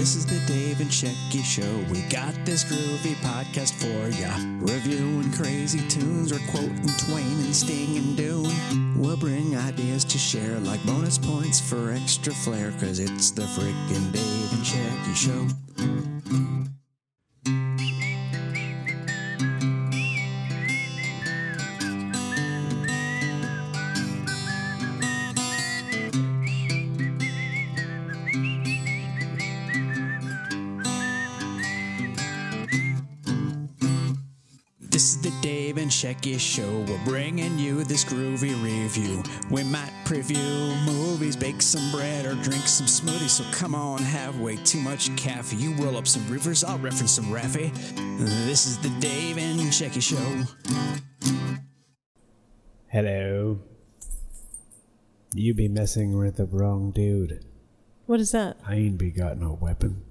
This is the Dave and Shecky Show. We got this groovy podcast for ya. Reviewing crazy tunes or quoting Twain and Sting and Dune. We'll bring ideas to share like bonus points for extra flair, cause it's the frickin' Dave and Shecky Show. This is the Dave and Shecky Show. We're bringing you this groovy review. We might preview movies, bake some bread, or drink some smoothies. So come on, have way too much caffeine. You roll up some rivers, I'll reference some Raffy. This is the Dave and Shecky Show. Hello. You be messing with the wrong dude. What is that? I ain't be got no weapon.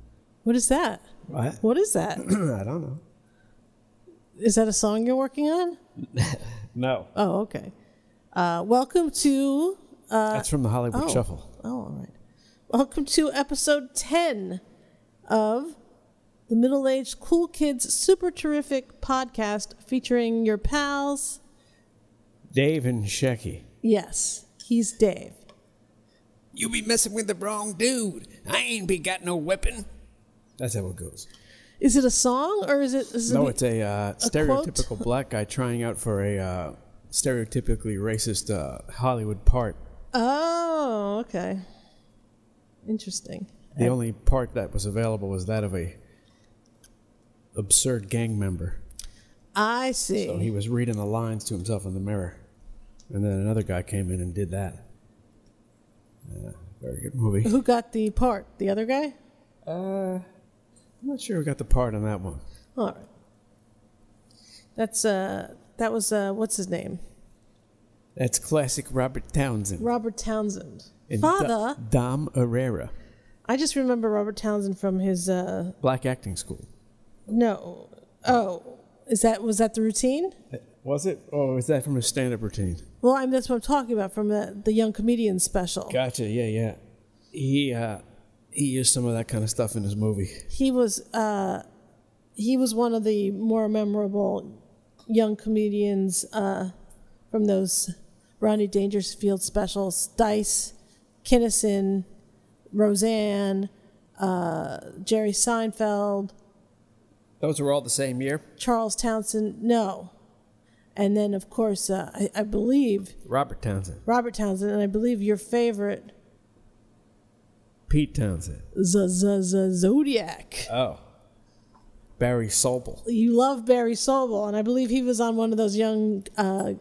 What is that? What? What is that? I don't know. Is that a song you're working on? No. Oh, okay. Welcome to... That's from the Hollywood Shuffle. Oh, all right. Welcome to episode 10 of the Middle-Aged Cool Kids Super Terrific podcast featuring your pals. Dave and Shecky. Yes, he's Dave. You be messing with the wrong dude. I ain't be got no weapon. That's how it goes. Is it a song or is it... No, it's a stereotypical quote? Black guy trying out for a stereotypically racist Hollywood part. Oh, okay. Interesting. The only part that was available was that of a absurd gang member. I see. So he was reading the lines to himself in the mirror. And then another guy came in and did that. Very good movie. Who got the part? The other guy? I'm not sure who got the part on that one. All right. That was what's his name? That's classic Robert Townsend. Robert Townsend. And Father. Dom Herrera. I just remember Robert Townsend from his Black acting school. No. Oh, was that the routine? Was it? Oh, is that from his stand-up routine? Well, that's what I'm talking about from the Young Comedian special. Gotcha. Yeah. He used some of that kind of stuff in his movie. He was one of the more memorable young comedians from those Rodney Dangerfield specials. Dice, Kinnison, Roseanne, Jerry Seinfeld. Those were all the same year? Charles Townsend, no. And then, of course, I believe... Robert Townsend, and I believe your favorite... Pete Townsend. Zodiac. Oh. Barry Sobel. You love Barry Sobel, and I believe he was on one of those young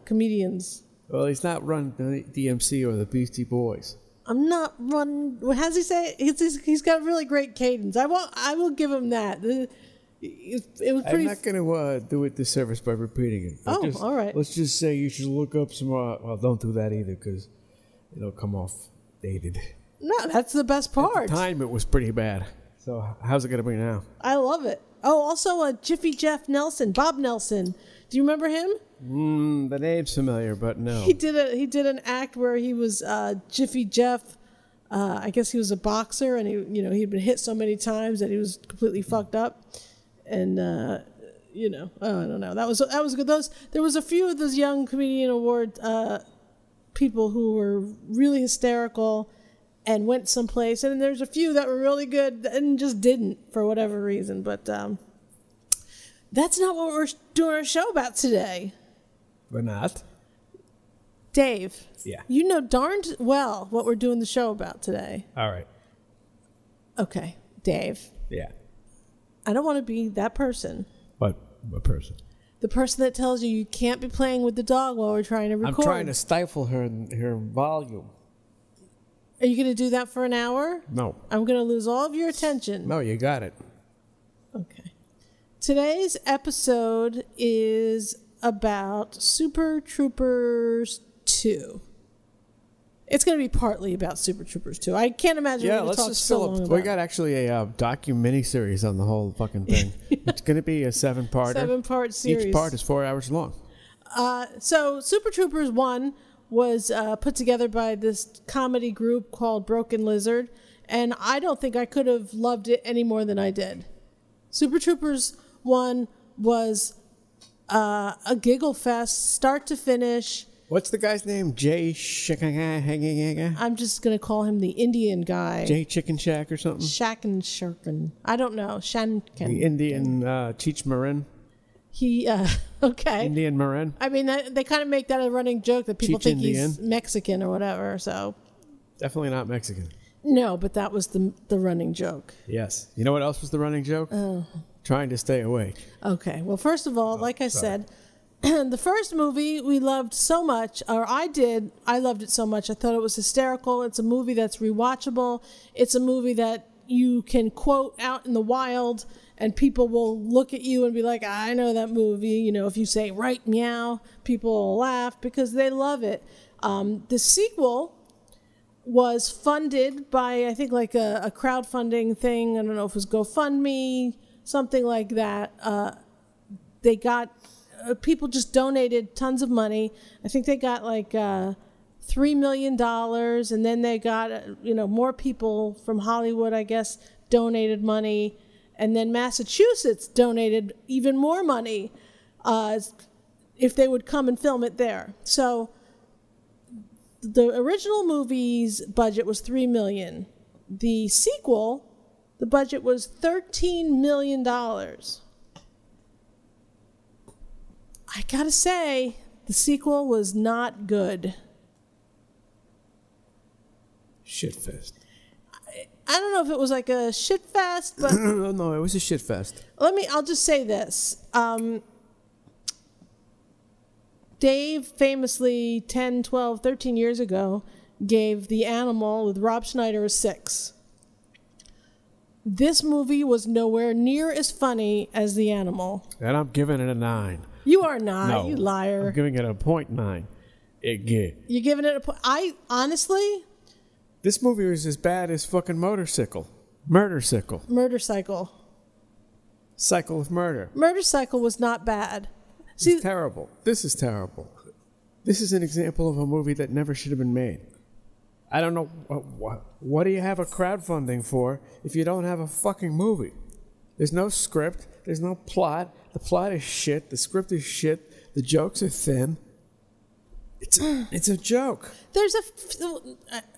comedians. Well, he's not run the DMC or the Beastie Boys. I'm not run. How does he say it? He's got really great cadence. I will give him that. It was pretty. I'm not going to do it disservice by repeating it. All right. Let's just say you should look up some. Well, don't do that either because it'll come off dated. No, that's the best part. At the time, it was pretty bad. So how's it going to be now? I love it. Oh, also Jiffy Jeff Nelson, Bob Nelson. Do you remember him? The name's familiar, but no. He did an act where he was Jiffy Jeff. I guess he was a boxer, and he'd been hit so many times that he was completely fucked up. And I don't know. That was good. There was a few of those Young Comedian Award people who were really hysterical and went someplace, and there's a few that were really good and just didn't for whatever reason. But that's not what we're doing our show about today. We're not. Dave. Yeah. You know darned well what we're doing the show about today. All right. Okay, Dave. Yeah. I don't want to be that person. What person? The person that tells you can't be playing with the dog while we're trying to record. I'm trying to stifle her volume. Are you going to do that for an hour? No. I'm going to lose all of your attention. No, you got it. Okay. Today's episode is about Super Troopers 2. It's going to be partly about Super Troopers 2. I can't imagine we're going to talk so long about it. We got actually a mini-series on the whole fucking thing. It's going to be a 7-parter. 7-part series. Each part is 4 hours long. So Super Troopers 1 was put together by this comedy group called Broken Lizard. and I don't think I could have loved it any more than I did. Super Troopers 1 was a giggle fest, start to finish. What's the guy's name? Jay I'm just going to call him the Indian guy. Jay Chicken Shack or something? Shacken Shurkin. I don't know. Shankin. The Indian Cheech Marin? He, okay. Indian Marin? I mean, they kind of make that a running joke that people Cheech think Indian. he's Mexican or whatever, so. Definitely not Mexican. No, but that was the running joke. Yes. You know what else was the running joke? Trying to stay awake. Okay. Well, first of all, like I said, the first movie we loved so much, or I did. I loved it so much. I thought it was hysterical. It's a movie that's rewatchable. It's a movie that you can quote out in the wild, and people will look at you and be like, I know that movie. You know, if you say, right, meow, people will laugh because they love it. The sequel was funded by, I think, like a crowdfunding thing. I don't know if it was GoFundMe, something like that. They got, people just donated tons of money. I think they got like $3 million, and then they got, more people from Hollywood, I guess, donated money. And then Massachusetts donated even more money if they would come and film it there. So the original movie's budget was $3 million. The sequel, the budget was $13 million. I gotta say, the sequel was not good. Shitfest. I don't know if it was like a shit fest, but No, it was a shit fest. I'll just say this. Dave famously 10, 12, 13 years ago gave The Animal with Rob Schneider a 6. This movie was nowhere near as funny as The Animal. And I'm giving it a 9. You are not, No, you liar. I'm giving it a 0.9. You're giving it a point. Honestly, This movie was as bad as fucking Motorcycle. Murder Cycle. Cycle of Murder. Murder Cycle was not bad. It's terrible. This is terrible. This is an example of a movie that never should have been made. I don't know. What do you have a crowdfunding for if you don't have a fucking movie? There's no script. There's no plot. The plot is shit. The script is shit. The jokes are thin. It's a joke. There's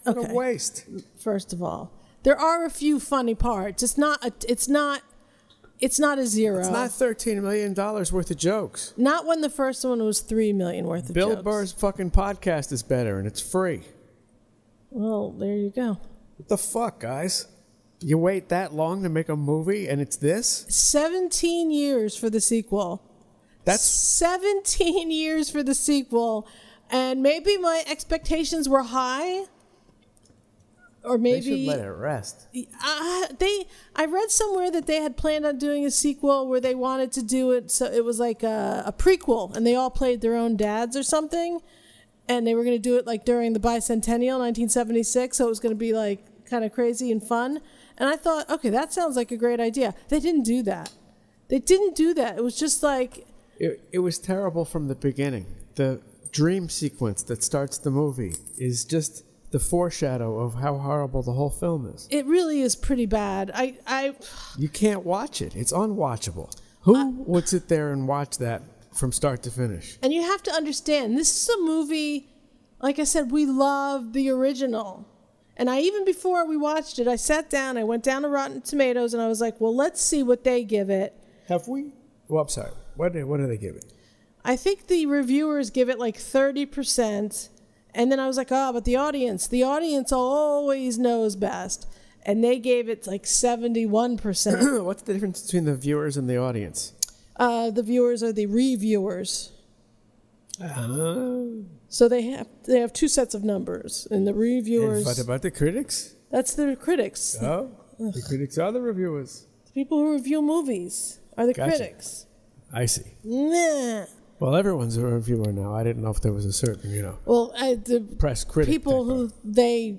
What a waste. First of all, there are a few funny parts. It's not a zero. It's not $13 million worth of jokes. Not when the first one was $3 million worth of Bill jokes. Burr's fucking podcast is better, and it's free. Well, there you go. What the fuck, guys? You wait that long to make a movie, and it's this? 17 years for the sequel. That's 17 years for the sequel. And maybe my expectations were high. Or maybe they should let it rest. I read somewhere that they had planned on doing a sequel where they wanted to do it so it was like a prequel, and they all played their own dads or something, and they were going to do it like during the bicentennial 1976, so it was going to be like kind of crazy and fun. And I thought, okay, that sounds like a great idea. They didn't do that. It was just like it was terrible from the beginning. The dream sequence that starts the movie is just the foreshadow of how horrible the whole film is. It really is pretty bad. You can't watch it. It's unwatchable. Who would sit there and watch that from start to finish? And you have to understand, this is a movie, like I said, we love the original. And even before we watched it, I sat down, I went down to Rotten Tomatoes, and I was like, well, let's see what they give it. Have we? Well, I'm sorry. What do they give it? I think the reviewers give it like 30%. And then I was like, but the audience always knows best. And they gave it like 71%. What's the difference between the viewers and the audience? The viewers are the reviewers. So they have two sets of numbers. And the reviewers... And what about the critics? That's the critics. Oh, the critics are the reviewers. The people who review movies are the critics. I see. Nah. Well, everyone's a reviewer now. I didn't know if there was a certain, Well, the press critic. People who they,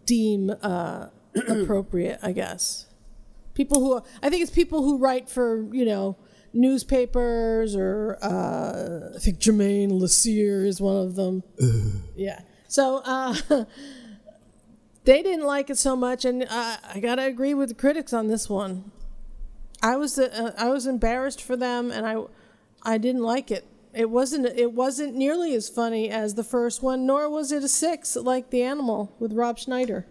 deem appropriate, I guess. I think it's people who write for, newspapers or I think Jermaine Lassier is one of them. Yeah. So they didn't like it so much, and I gotta agree with the critics on this one. I was embarrassed for them, and I didn't like it. It wasn't nearly as funny as the first one, nor was it a 6 like The Animal with Rob Schneider.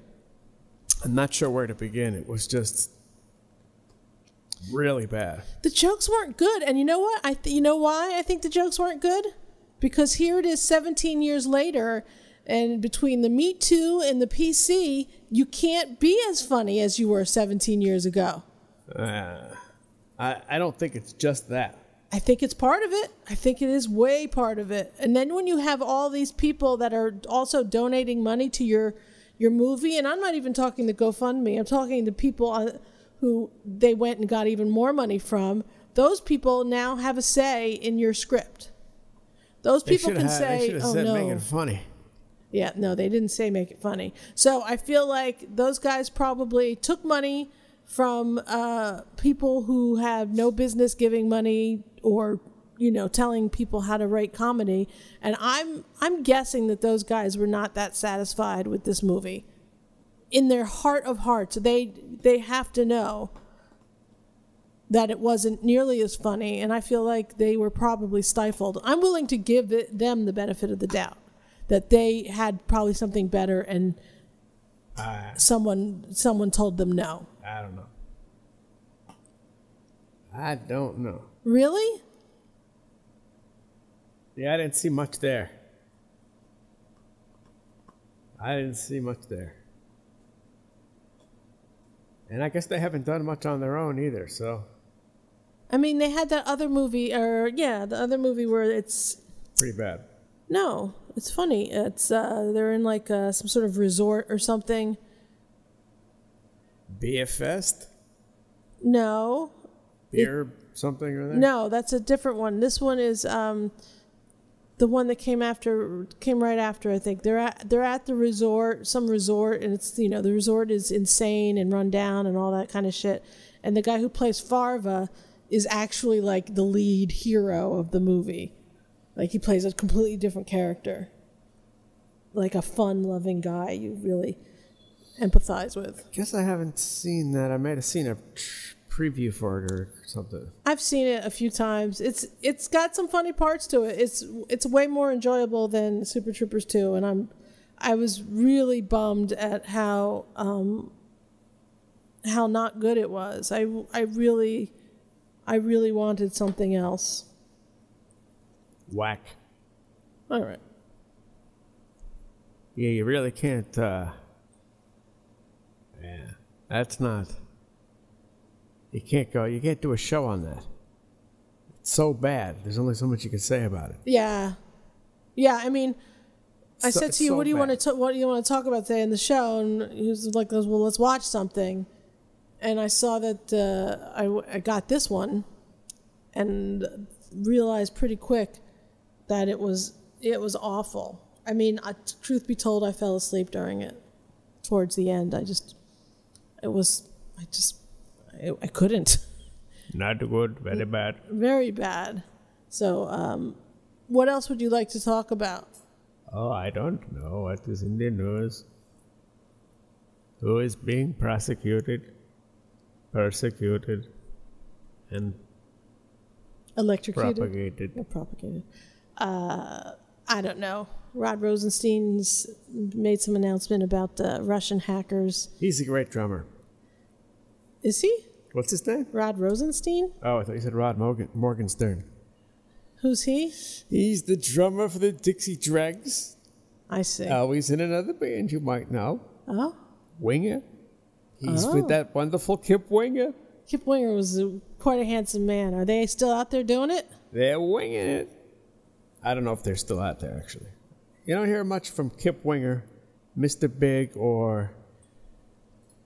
I'm not sure where to begin. It was just really bad. The jokes weren't good, and you know what? You know why I think the jokes weren't good? Because here it is 17 years later, and between the Me Too and the PC, you can't be as funny as you were 17 years ago. I don't think it's just that. I think it's part of it. I think it is way part of it. And then when you have all these people that are also donating money to your movie, and I'm not even talking the GoFundMe, I'm talking to people who they went and got even more money from, those people now have a say in your script. Those people can say, they should have said make it funny. Yeah, no, they didn't say make it funny. So I feel like those guys probably took money from people who have no business giving money or, telling people how to write comedy. And I'm guessing that those guys were not that satisfied with this movie. In their heart of hearts, they have to know that it wasn't nearly as funny, and I feel like they were probably stifled. I'm willing to give them the benefit of the doubt that they had probably something better, and someone told them no. I don't know. Really? Yeah, I didn't see much there. And I guess they haven't done much on their own either, so. I mean, they had that other movie, the other movie where it's... pretty bad. No, it's funny. It's, they're in like some sort of resort or something. Beer Fest? No. Beer something or that? No, that's a different one. This one is the one that came right after, I think. They're at the resort, some resort, and it's, the resort is insane and run down and all that kind of shit. And the guy who plays Farva is actually like the lead hero of the movie. Like he plays a completely different character. Like a fun-loving guy you really empathize with. I guess I haven't seen that. I might have seen a preview for it or something. I've seen it a few times. It's got some funny parts to it. It's way more enjoyable than Super Troopers 2, and I was really bummed at how not good it was. I really wanted something else. Whack. All right. Yeah, you really can't. That's not. You can't do a show on that. It's so bad. There's only so much you can say about it. Yeah. I mean, I said to you, what do you want to talk about today in the show? And he was like, well, let's watch something. And I saw that I got this one, and realized pretty quick that it was awful. I mean, truth be told, I fell asleep during it. Towards the end, I couldn't. Not good, very bad. Very bad. So, what else would you like to talk about? Oh, I don't know what is in the news. Who is being prosecuted, persecuted, and electrocuted? Propagated. I don't know. Rod Rosenstein's made some announcement about Russian hackers. He's a great drummer. Is he? What's his name? Rod Rosenstein? Oh, I thought you said Rod Morgenstern. Who's he? He's the drummer for the Dixie Dregs. I see. He's in another band you might know. Oh? Winger. He's with that wonderful Kip Winger. Kip Winger was quite a handsome man. Are they still out there doing it? They're winging it. I don't know if they're still out there, actually. You don't hear much from Kip Winger, Mr. Big, or...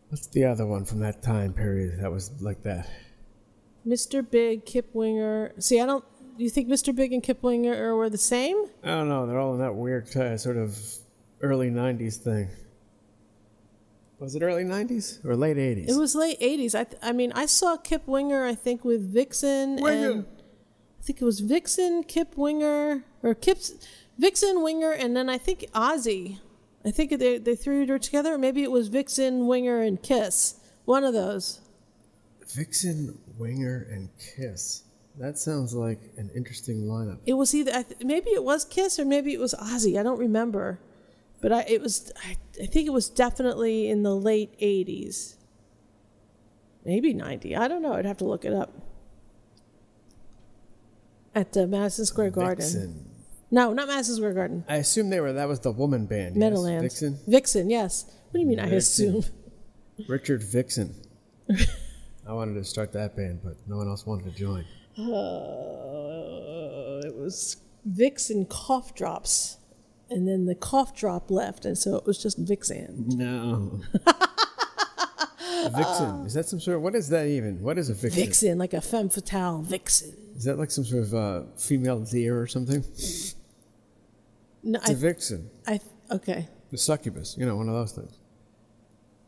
what's the other one from that time period that was like that? Mr. Big, Kip Winger. See, do you think Mr. Big and Kip Winger were the same? I don't know. They're all in that weird sort of early 90s thing. Was it early 90s or late 80s? It was late 80s. I mean, I saw Kip Winger, I think, with Vixen. And I think it was Vixen, Kip Winger, or Vixen, Winger, and then I think Ozzy. I think they threw her together. Or maybe it was Vixen, Winger, and Kiss. One of those. Vixen, Winger, and Kiss. That sounds like an interesting lineup. It was either maybe it was Kiss or maybe it was Ozzy. I don't remember, but I think it was definitely in the late '80s, maybe '90. I don't know. I'd have to look it up. At Madison Square Garden. Vixen. No, not Madison Square Garden. I assume that was the woman band. Meadowlands. Yes? Vixen. Vixen. Yes. What do you mean? I assume. Richard Vixen. I wanted to start that band, but no one else wanted to join. It was Vixen Cough Drops, and then the cough drop left, and so it was just Vixen. No. Vixen. Is that some sort of, what is that even? What is a vixen? Vixen, like a femme fatale vixen. Is that like some sort of female deer or something? No, it's a vixen. Okay. The succubus, one of those things.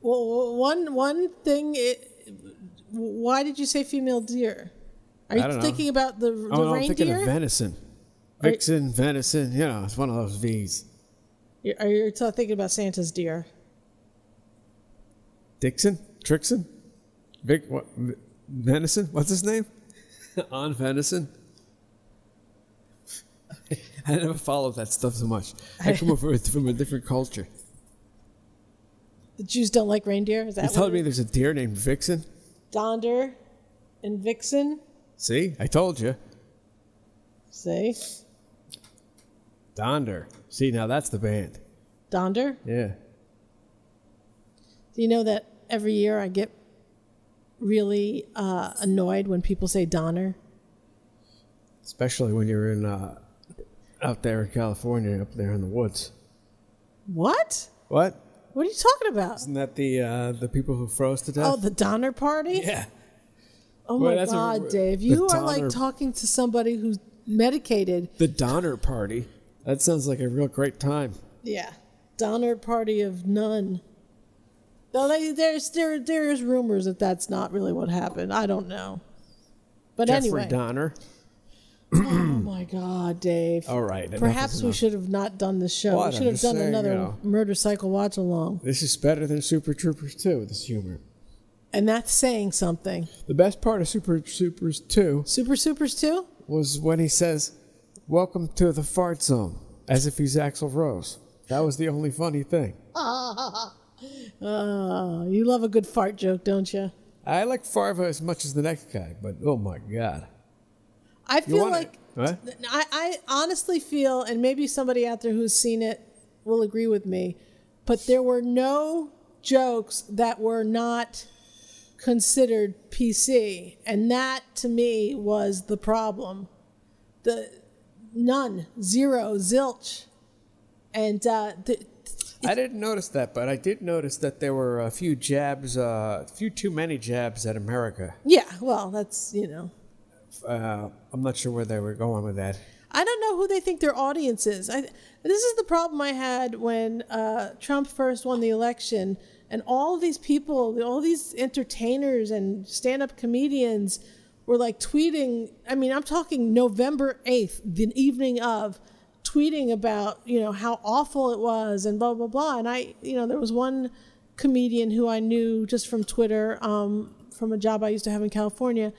Well, one thing, why did you say female deer? Are you thinking about the reindeer? I'm thinking of venison. Vixen, venison, it's one of those V's. Are you thinking about Santa's deer? Dixon? Trixon? Venison? What's his name? On venison? I never followed that stuff so much. I come over from a different culture. The Jews don't like reindeer? Is that you telling me there's a deer named Vixen? Donder and Vixen? See? I told you. See? Donder. See, now that's the band. Donder? Yeah. Do you know that every year I get really annoyed when people say Donner? Especially when you're in out there in California, up there in the woods. What? What? What are you talking about? Isn't that the people who froze to death? Oh, the Donner Party? Yeah. Oh my God, Dave. You are like talking to somebody who's medicated. The Donner Party. That sounds like a real great time. Yeah. Donner Party of none. Though there's rumors that that's not really what happened. I don't know. But Jeffrey anyway. Donner. Oh my God, Dave. All right. Perhaps we should have not done this show. What? We should have done another Murder Cycle watch along. This is better than Super Troopers 2, this humor. And that's saying something. The best part of Super Troopers 2... Super Supers 2? Was when he says, "Welcome to the fart zone," as if he's Axl Rose. That was the only funny thing. You love a good fart joke, don't you? I like Farva as much as the next guy, but oh my God. I feel like... What? I honestly feel, and maybe somebody out there who's seen it will agree with me, but there were no jokes that were not considered PC, and that to me was the problem. None, zero, zilch, and I didn't notice that, but I did notice that there were a few jabs, a few too many jabs at America. Yeah, well, that's I'm not sure where they were going with that. I don't know who they think their audience is. This is the problem I had when Trump first won the election. And all these people, all these entertainers and stand-up comedians were like tweeting. I mean, I'm talking November 8th, the evening of, tweeting about, how awful it was and blah, blah, blah. And there was one comedian who I knew just from Twitter, from a job I used to have in California.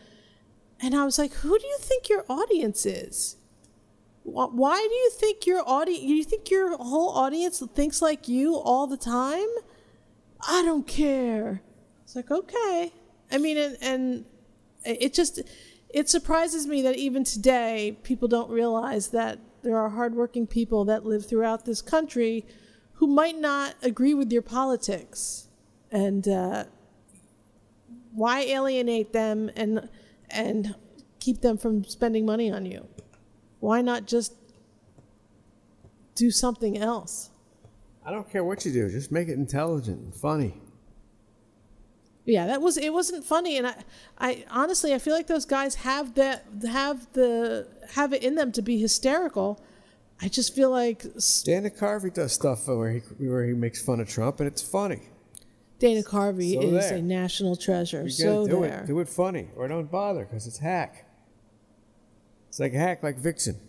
And I was like, who do you think your audience is? Why do you think your audience, you think your whole audience thinks like you all the time? I don't care. It's like, okay. I mean, and it surprises me that even today, people don't realize that there are hardworking people that live throughout this country who might not agree with your politics. And why alienate them and keep them from spending money on you? Why not just do something else? I don't care what you do. Just make it intelligent and funny. Yeah, it wasn't funny, and I honestly I feel like those guys have it in them to be hysterical. I just feel like Dana Carvey does stuff where he makes fun of Trump, and it's funny. Dana Carvey is a national treasure. Do it funny, or don't bother because it's hack. It's like a hack, like Vixen.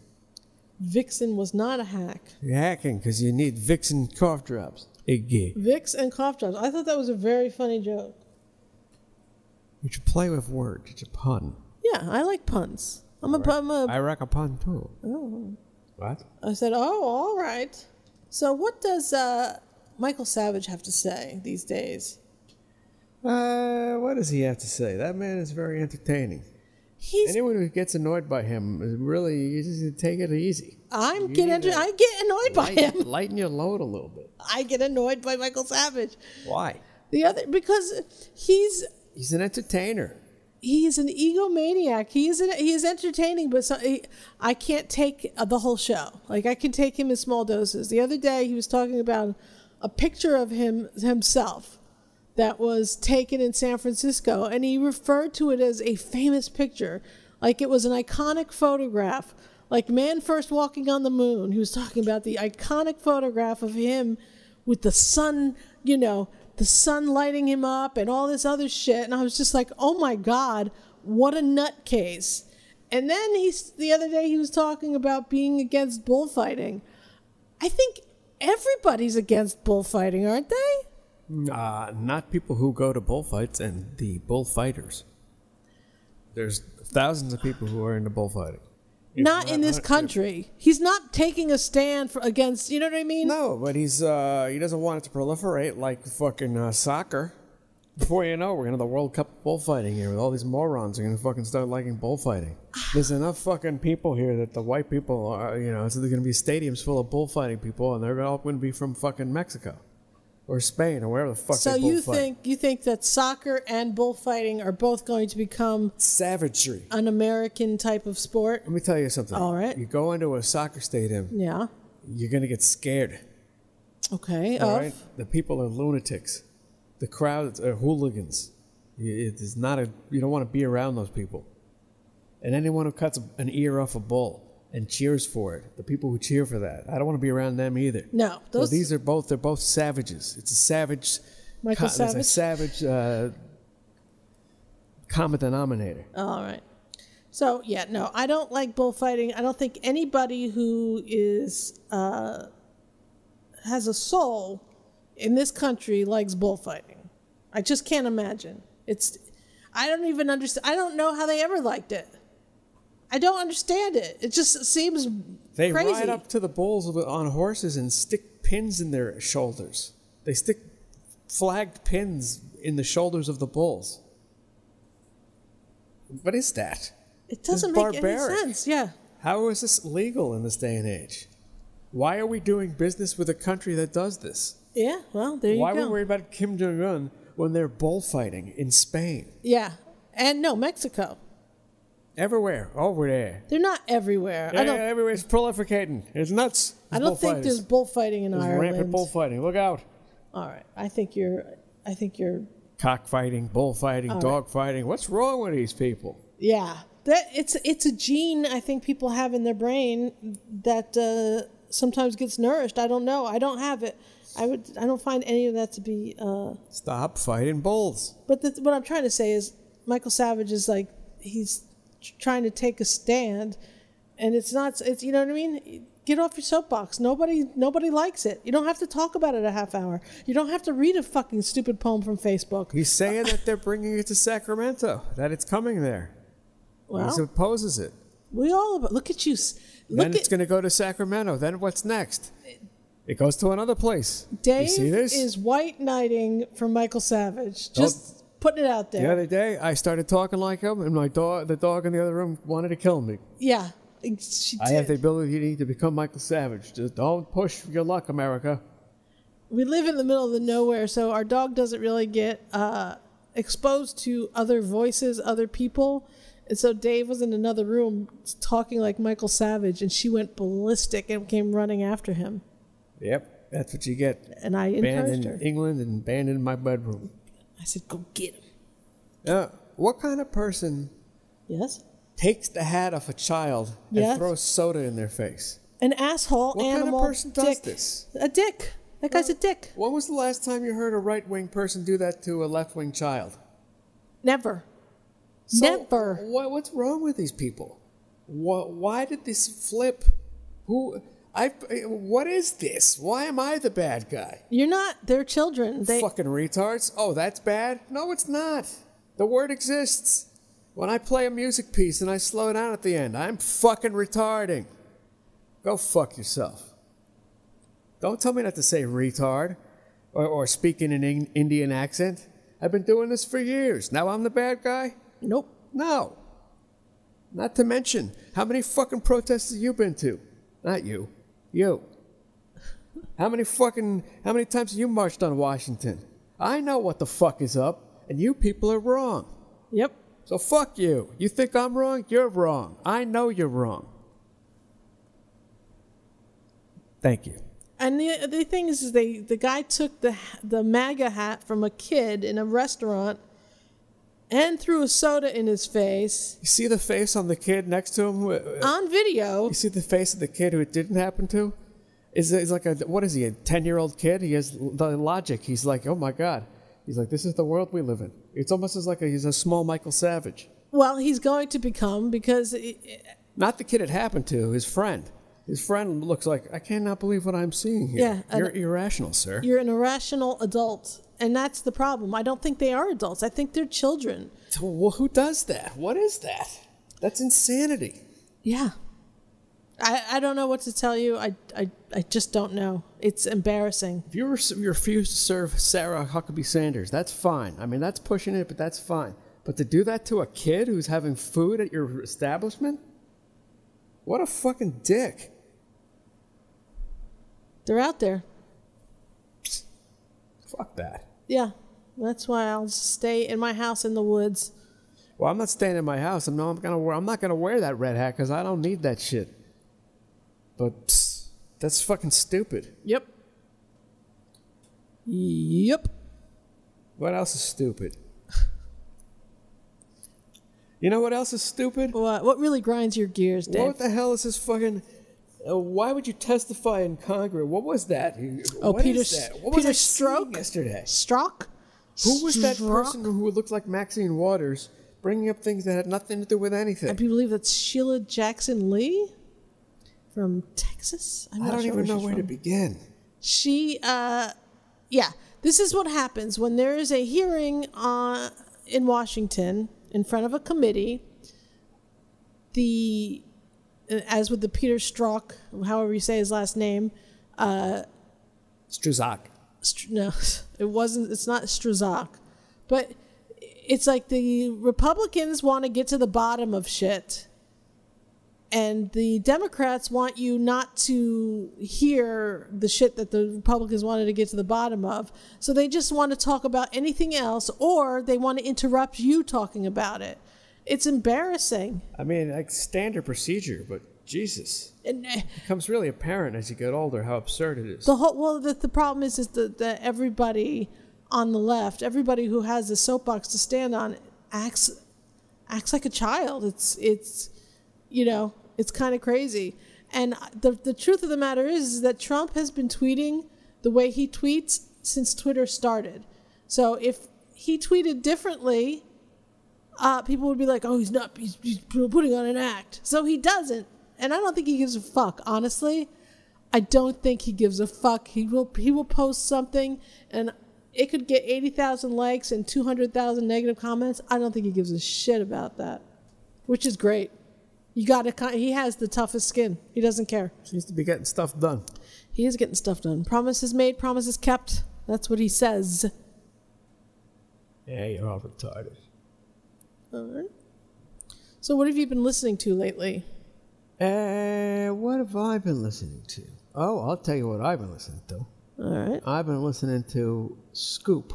Vixen was not a hack. You're hacking because you need Vixen cough drops. Iggy. Vicks and cough drops. I thought that was a very funny joke. You should play with words. It's a pun. Yeah, I like puns. I rock a pun too. Oh. What? I said, oh, all right. So what does Michael Savage have to say these days? What does he have to say? That man is very entertaining. Anyone who gets annoyed by him is really, you just take it easy. I get annoyed by him. Lighten your load a little bit. I get annoyed by Michael Savage. Why? Because he's an entertainer. He's an egomaniac. He is entertaining, but I can't take the whole show. Like, I can take him in small doses. The other day, he was talking about a picture of himself that was taken in San Francisco, and he referred to it as a famous picture, like it was an iconic photograph, like man first walking on the moon. He was talking about the iconic photograph of him with the sun, the sun lighting him up and all this other shit. And I was just like, oh my God, what a nutcase. And then the other day he was talking about being against bullfighting. I think everybody's against bullfighting, aren't they? Not people who go to bullfights and the bullfighters. There's thousands of people who are into bullfighting. Not in this country. He's not taking a stand against, you know what I mean? No, but he doesn't want it to proliferate like fucking soccer. Before you know, we're going to the World Cup of bullfighting here with all these morons are going to fucking start liking bullfighting. There's enough fucking people here that the white people are, so there's going to be stadiums full of bullfighting people and they're all going to be from fucking Mexico. Or Spain, or wherever the fuck they bullfight. So you think that soccer and bullfighting are both going to become savagery, an American type of sport? Let me tell you something. All right. You go into a soccer stadium. Yeah. You're gonna get scared. Okay. All right. The people are lunatics. The crowds are hooligans. It is not you don't want to be around those people. And anyone who cuts an ear off a bull and cheers for it. The people who cheer for that. I don't want to be around them either. No. They're both savages. It's a savage... Michael Savage? It's a savage common denominator. All right. So, yeah, no, I don't like bullfighting. I don't think anybody who is has a soul in this country likes bullfighting. I just can't imagine. I don't even understand. I don't know how they ever liked it. I don't understand it. It just seems They crazy. ride up to the bulls on horses and stick pins in their shoulders. They stick flagged pins in the shoulders of the bulls. What is that? It doesn't make any sense. Yeah. How is this legal in this day and age? Why are we doing business with a country that does this? Yeah, well, there you go. Why are we worried about Kim Jong-un when they're bullfighting in Spain? Yeah. And no, Mexico. Everywhere, over there. They're not everywhere. Yeah, everywhere. It's proliferating. It's nuts. I don't think there's bullfighting in Ireland. Rampant bullfighting. Look out. All right. I think you're cockfighting, bullfighting, dog fighting. What's wrong with these people? Yeah. It's a gene I think people have in their brain that sometimes gets nourished. I don't know. I don't have it. I don't find any of that to be Stop fighting bulls. But what I'm trying to say is Michael Savage is like he's trying to take a stand, and it's you know what I mean? Get off your soapbox. Nobody likes it. You don't have to talk about it a half hour. You don't have to read a fucking stupid poem from Facebook. He's saying that they're bringing it to Sacramento, that it's coming there. Well, he opposes it. Look at you. Then it's going to go to Sacramento. Then what's next? It goes to another place. Dave you see this? is white knighting for Michael Savage. Just putting it out there. The other day, I started talking like him, and the dog in the other room wanted to kill me. Yeah. I have the ability to become Michael Savage. Just don't push your luck, America. We live in the middle of the nowhere, so our dog doesn't really get exposed to other voices, other people. And so Dave was in another room talking like Michael Savage, and she went ballistic and came running after him. Yep, that's what you get. And I encouraged her. Banned in England and banned in my bedroom. I said, go get him. What kind of person takes the hat off a child and throws soda in their face? An asshole, what animal, kind of person does this? A dick. That guy's a dick. When was the last time you heard a right-wing person do that to a left-wing child? Never. So Never. What's wrong with these people? Why did this flip What is this? Why am I the bad guy? You're not. They're children. Fucking retards. Oh, that's bad? No, it's not. The word exists. When I play a music piece and I slow down at the end, I'm fucking retarding. Go fuck yourself. Don't tell me not to say retard or speak in an Indian accent. I've been doing this for years. Now I'm the bad guy? Nope. No. Not to mention, how many fucking protests have you been to? Not you. You. How many times have you marched on Washington? I know what the fuck is up, and you people are wrong. Yep. So fuck you. You think I'm wrong? You're wrong. I know you're wrong. Thank you. And the thing is the guy took the MAGA hat from a kid in a restaurant and threw a soda in his face. You see the face on the kid next to him? On video. You see the face of the kid who it didn't happen to? He's like what is he, a 10-year-old kid? He has the logic. He's like, oh my God. He's like, this is the world we live in. It's almost as like he's a small Michael Savage. Well, he's going to become because... Not the kid it happened to, his friend. His friend looks like, I cannot believe what I'm seeing here. Yeah, you're irrational, sir. You're an irrational adult. And that's the problem. I don't think they are adults. I think they're children. Well, who does that? What is that? That's insanity. Yeah. I don't know what to tell you. I just don't know. It's embarrassing. If you refuse to serve Sarah Huckabee Sanders, that's fine. I mean, that's pushing it, but that's fine. But to do that to a kid who's having food at your establishment? What a fucking dick. They're out there. Fuck that. Yeah, that's why I'll stay in my house in the woods. Well, I'm not staying in my house. I'm not gonna wear that red hat because I don't need that shit. But that's fucking stupid. Yep. Yep. What else is stupid? You know what else is stupid? What really grinds your gears, Dave? What the hell is this fucking... why would you testify in Congress? What was that? Peter Strzok yesterday. Strzok? Who was that person who looked like Maxine Waters bringing up things that had nothing to do with anything? I believe that's Sheila Jackson Lee from Texas. I don't even know where to begin. She, yeah. This is what happens when there is a hearing in Washington in front of a committee. As with the Peter Strzok, however you say his last name. Strzok. No, it wasn't. It's not Strzok. But it's like the Republicans want to get to the bottom of shit. And the Democrats want you not to hear the shit that the Republicans wanted to get to the bottom of. So they just want to talk about anything else, or they want to interrupt you talking about it. It's embarrassing. I mean, like standard procedure, but Jesus. It becomes really apparent as you get older how absurd it is. The problem is that everybody on the left, everybody who has a soapbox to stand on, acts like a child. It's kind of crazy. And the truth of the matter is that Trump has been tweeting the way he tweets since Twitter started. So if he tweeted differently, people would be like, oh, he's putting on an act. So he doesn't. And I don't think he gives a fuck. Honestly, I don't think he gives a fuck. He will post something and it could get 80,000 likes and 200,000 negative comments. I don't think he gives a shit about that, which is great. He has the toughest skin. He doesn't care. Seems to be getting stuff done. He is getting stuff done. Promises made, promises kept. That's what he says. Yeah, you're all retarded. All right. So what have you been listening to lately? What have I been listening to? Oh, I'll tell you what I've been listening to. All right. I've been listening to Scoop.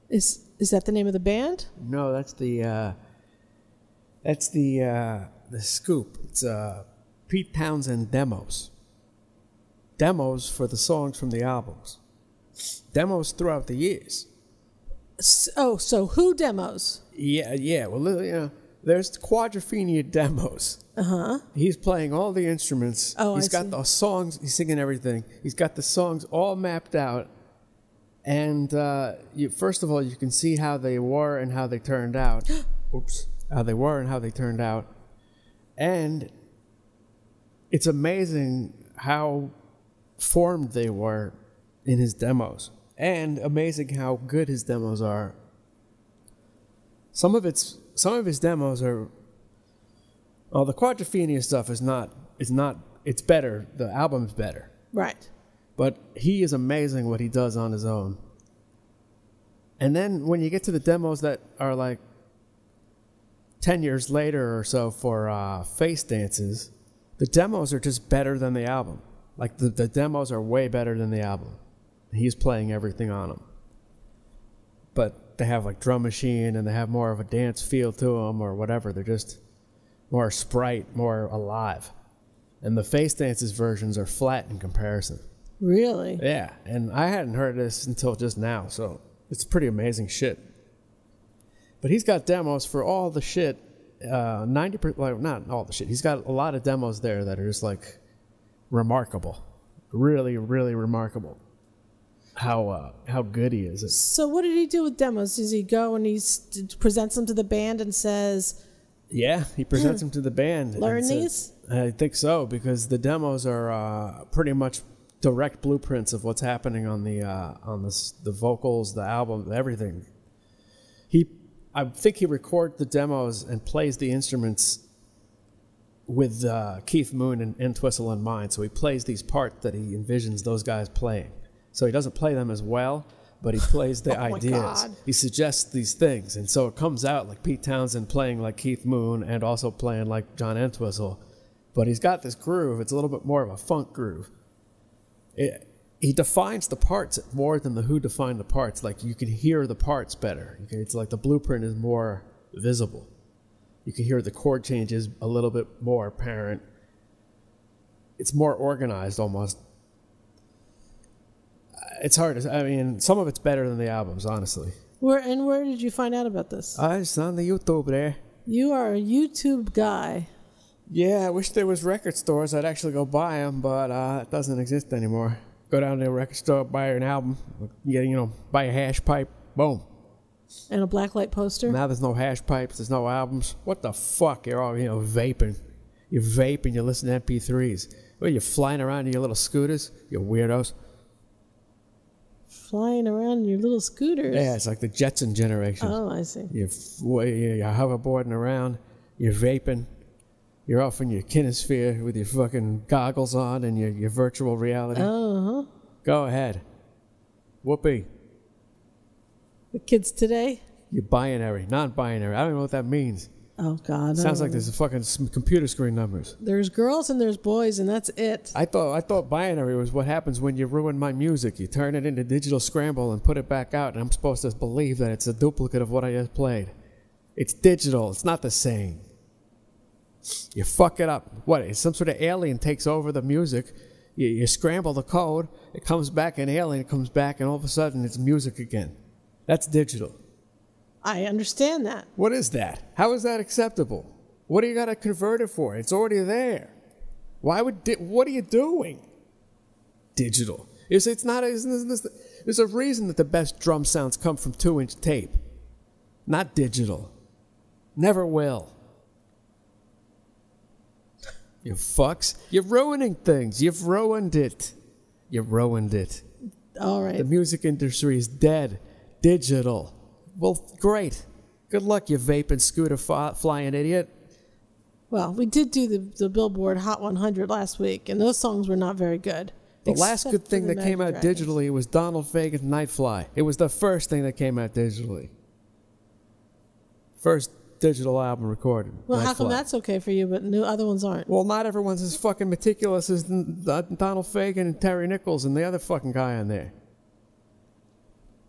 Is that the name of the band? No, that's the Scoop. It's Pete Townshend demos. Demos for the songs from the albums. Demos throughout the years. So who demos? Yeah. Well, there's Quadrophenia demos. Uh-huh. He's playing all the instruments. Oh, He's got the songs. He's singing everything. He's got the songs all mapped out. And first of all, you can see how they were and how they turned out. Oops. How they were and how they turned out. And it's amazing how formed they were in his demos, and amazing how good his demos are. Some of his demos are. Well, the Quadrophenia stuff is not. It's better. The album's better. Right. But he is amazing what he does on his own. And then when you get to the demos that are like 10 years later or so for Face Dances, the demos are just better than the album. Like the demos are way better than the album. He's playing everything on them. But they have like drum machine and they have more of a dance feel to them or whatever. They're just more Sprite, more alive. And the Face Dances versions are flat in comparison. Really? Yeah, and I hadn't heard this until just now, so it's pretty amazing shit. But he's got demos for all the shit, 90%, like not all the shit. He's got a lot of demos there that are just like remarkable, really, really remarkable. How good he is. So what did he do with demos? Does he go and he presents them to the band and says, yeah, he presents them to the band. Learn these? I think so, because the demos are pretty much direct blueprints of what's happening on the vocals, the album, everything. I think he records the demos and plays the instruments with Keith Moon and Entwistle in mind. So he plays these parts that he envisions those guys playing. So he doesn't play them as well, but he plays the ideas. He suggests these things, and so it comes out like Pete Townshend playing like Keith Moon and also playing like John Entwistle. But he's got this groove. It's a little bit more of a funk groove. He defines the parts more than the Who defined the parts. Like, you can hear the parts better. It's like the blueprint is more visible. You can hear the chord changes a little bit more apparent. It's more organized almost. It's hard. I mean, some of it's better than the albums, honestly. Where did you find out about this? It's on the YouTube there. You are a YouTube guy. Yeah, I wish there was record stores. I'd actually go buy them, but it doesn't exist anymore. Go down to a record store, buy an album, buy a hash pipe, boom. And a blacklight poster? Now there's no hash pipes, there's no albums. What the fuck? You're all, vaping. You vape and you listen to MP3s. What, you're flying around in your little scooters? You weirdos. Flying around in your little scooters? Yeah, it's like the Jetson generation. Oh, I see. You're hoverboarding around, you're vaping. You're off in your kinesphere with your fucking goggles on and your virtual reality. Uh-huh. Go ahead. Whoopee. The kids today? You're binary, non-binary. I don't know what that means. Oh, God. Sounds like there's fucking computer screen numbers. There's girls and there's boys, and that's it. I thought binary was what happens when you ruin my music. You turn it into digital scramble and put it back out, and I'm supposed to believe that it's a duplicate of what I just played. It's digital. It's not the same. You fuck it up. What? Some sort of alien takes over the music. You scramble the code. It comes back an alien. It comes back, and all of a sudden it's music again. That's digital. I understand that. What is that? How is that acceptable? What do you got to convert it for? It's already there. What are you doing? Digital. It's not. There's a reason that the best drum sounds come from 2-inch tape, not digital. Never will. You fucks. You're ruining things. You've ruined it. You ruined it. All right. The music industry is dead. Digital. Well, great. Good luck, you vaping scooter flying idiot. Well, we did do the Billboard Hot 100 last week, and those songs were not very good. The last good thing that came out digitally was Donald Fagen Nightfly. It was the first thing that came out digitally. First digital album recorded. Well, Nightfly. How come that's okay for you, but no other ones aren't? Well, not everyone's as fucking meticulous as Donald Fagen and Terry Nichols and the other fucking guy on there.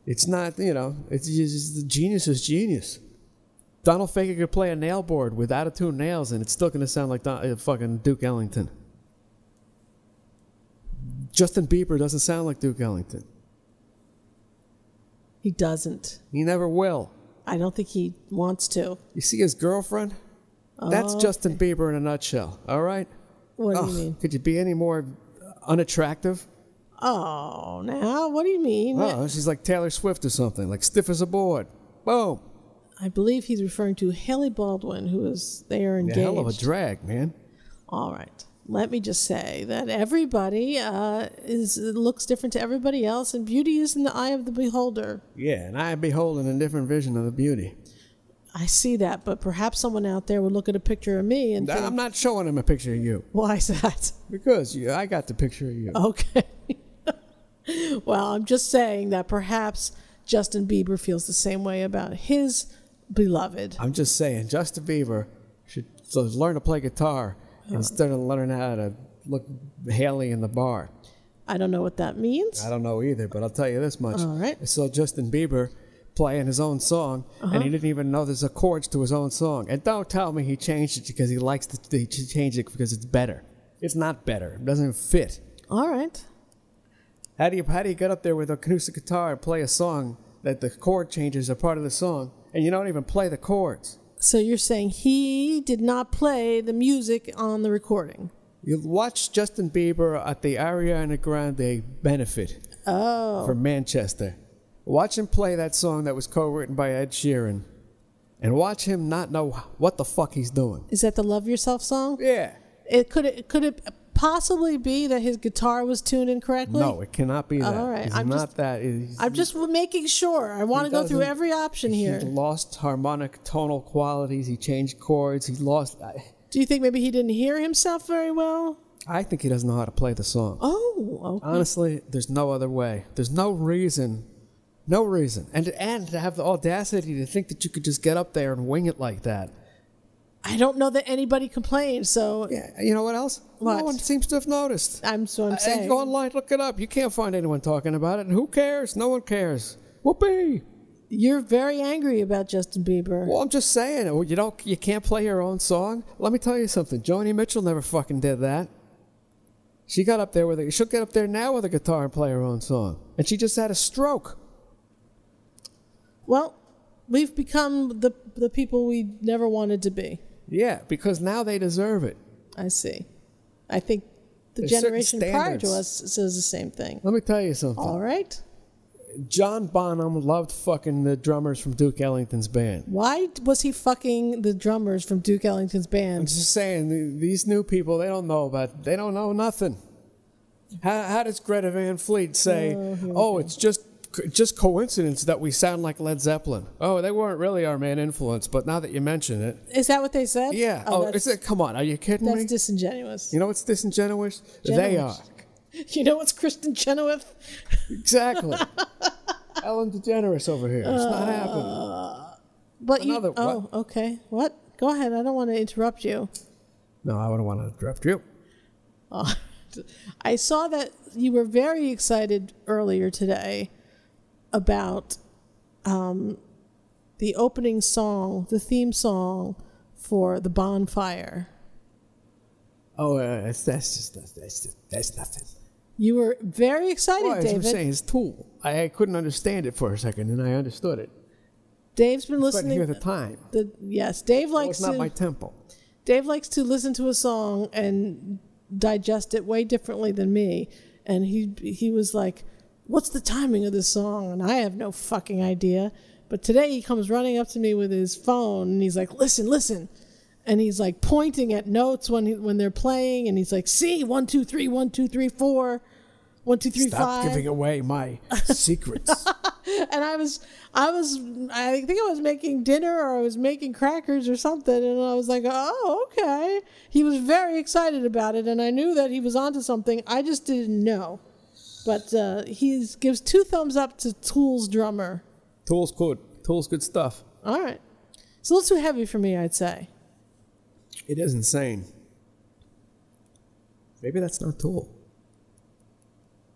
It's not, it's just the genius is genius. Donald Fagen could play a nail board with out-of-tune nails and it's still going to sound like fucking Duke Ellington. Justin Bieber doesn't sound like Duke Ellington. He doesn't. He never will. I don't think he wants to. You see his girlfriend? That's Justin Bieber in a nutshell, all right? What do you mean? Could you be any more unattractive? Oh, now, what do you mean? Oh, she's like Taylor Swift or something, like stiff as a board. Boom. I believe he's referring to Haley Baldwin, who is there engaged. Yeah, hell of a drag, man. All right. let me just say that everybody looks different to everybody else, and beauty is in the eye of the beholder. Yeah, and I am beholding a different vision of the beauty. I see that, but perhaps someone out there would look at a picture of me and think, I'm not showing him a picture of you. why is that? Because I got the picture of you. Okay. Well, I'm just saying that perhaps Justin Bieber feels the same way about his beloved. I'm just saying, Justin Bieber should learn to play guitar instead of learning how to look Haley in the bar. I don't know what that means. I don't know either, but I'll tell you this much. All right. I saw Justin Bieber playing his own song, and he didn't even know there's chords to his own song. And don't tell me he changed it because he likes to change it because it's better. It's not better. It doesn't fit. All right. How do you get up there with a acoustic guitar and play a song that the chord changes are part of the song, and you don't even play the chords? So you're saying he did not play the music on the recording? You watch Justin Bieber at the Ariana Grande benefit for Manchester. Watch him play that song that was co-written by Ed Sheeran, and watch him not know what the fuck he's doing. Is that the Love Yourself song? Yeah. Could it possibly be that his guitar was tuned incorrectly? No, it cannot be that. All right. I'm just making sure. I want to go through every option here. He lost harmonic tonal qualities. He changed chords. He lost... Do you think maybe he didn't hear himself very well? I think he doesn't know how to play the song. Oh, okay. Honestly, there's no other way. There's no reason. No reason. And to have the audacity to think that you could just get up there and wing it like that. I don't know that anybody complained, so... Yeah, you know what else? What? No one seems to have noticed. I'm saying. Go online, look it up. You can't find anyone talking about it. And who cares? No one cares. Whoopee! You're very angry about Justin Bieber. Well, I'm just saying. You can't play your own song? Let me tell you something. Joni Mitchell never fucking did that. She got up there she'll get up there now with a guitar and play her own song. And she just had a stroke. Well, we've become the people we never wanted to be. Yeah, because now they deserve it. I see. I think the There's generation certain prior to standards. us says the same thing. Let me tell you something. All right. John Bonham loved fucking the drummers from Duke Ellington's band. Why was he fucking the drummers from Duke Ellington's I'm band? just saying, these new people, they don't know nothing. How does Greta Van Fleet say, it's just coincidence that we sound like Led Zeppelin? Oh, they weren't really our main influence, but now that you mention it. Is that what they said? Yeah. Come on, are you kidding me? That's disingenuous. You know what's disingenuous? They are. You know what's Kristen Chenoweth? Exactly. Ellen DeGeneres over here. It's not happening. Okay. What? Go ahead. I don't want to interrupt you. No, I wouldn't want to interrupt you. I saw that you were very excited earlier today about the opening song, the theme song for The Bonfire. Oh, that's nothing. You were very excited, well, David. As I'm saying, it's Tool. I couldn't understand it for a second, and I understood it. Dave's been listening. But hear the time. Yes, Dave likes it's not my tempo. Dave likes to listen to a song and digest it way differently than me. And he was like, "What's the timing of this song?" And I have no fucking idea. But today he comes running up to me with his phone, and he's like, "Listen." And he's like pointing at notes when they're playing, and he's like, "See, 1, 2, 3, 1, 2, 3, 4, 1, 2, 3, 5." Stop giving away my secrets. And I think I was making dinner, or I was making crackers or something, and I was like, "Oh, okay." He was very excited about it, and I knew that he was onto something. I just didn't know. But he gives 2 thumbs up to Tool's drummer. Tool's good. Tool's good stuff. All right. It's a little too heavy for me, I'd say. It is insane. Maybe that's not Tool.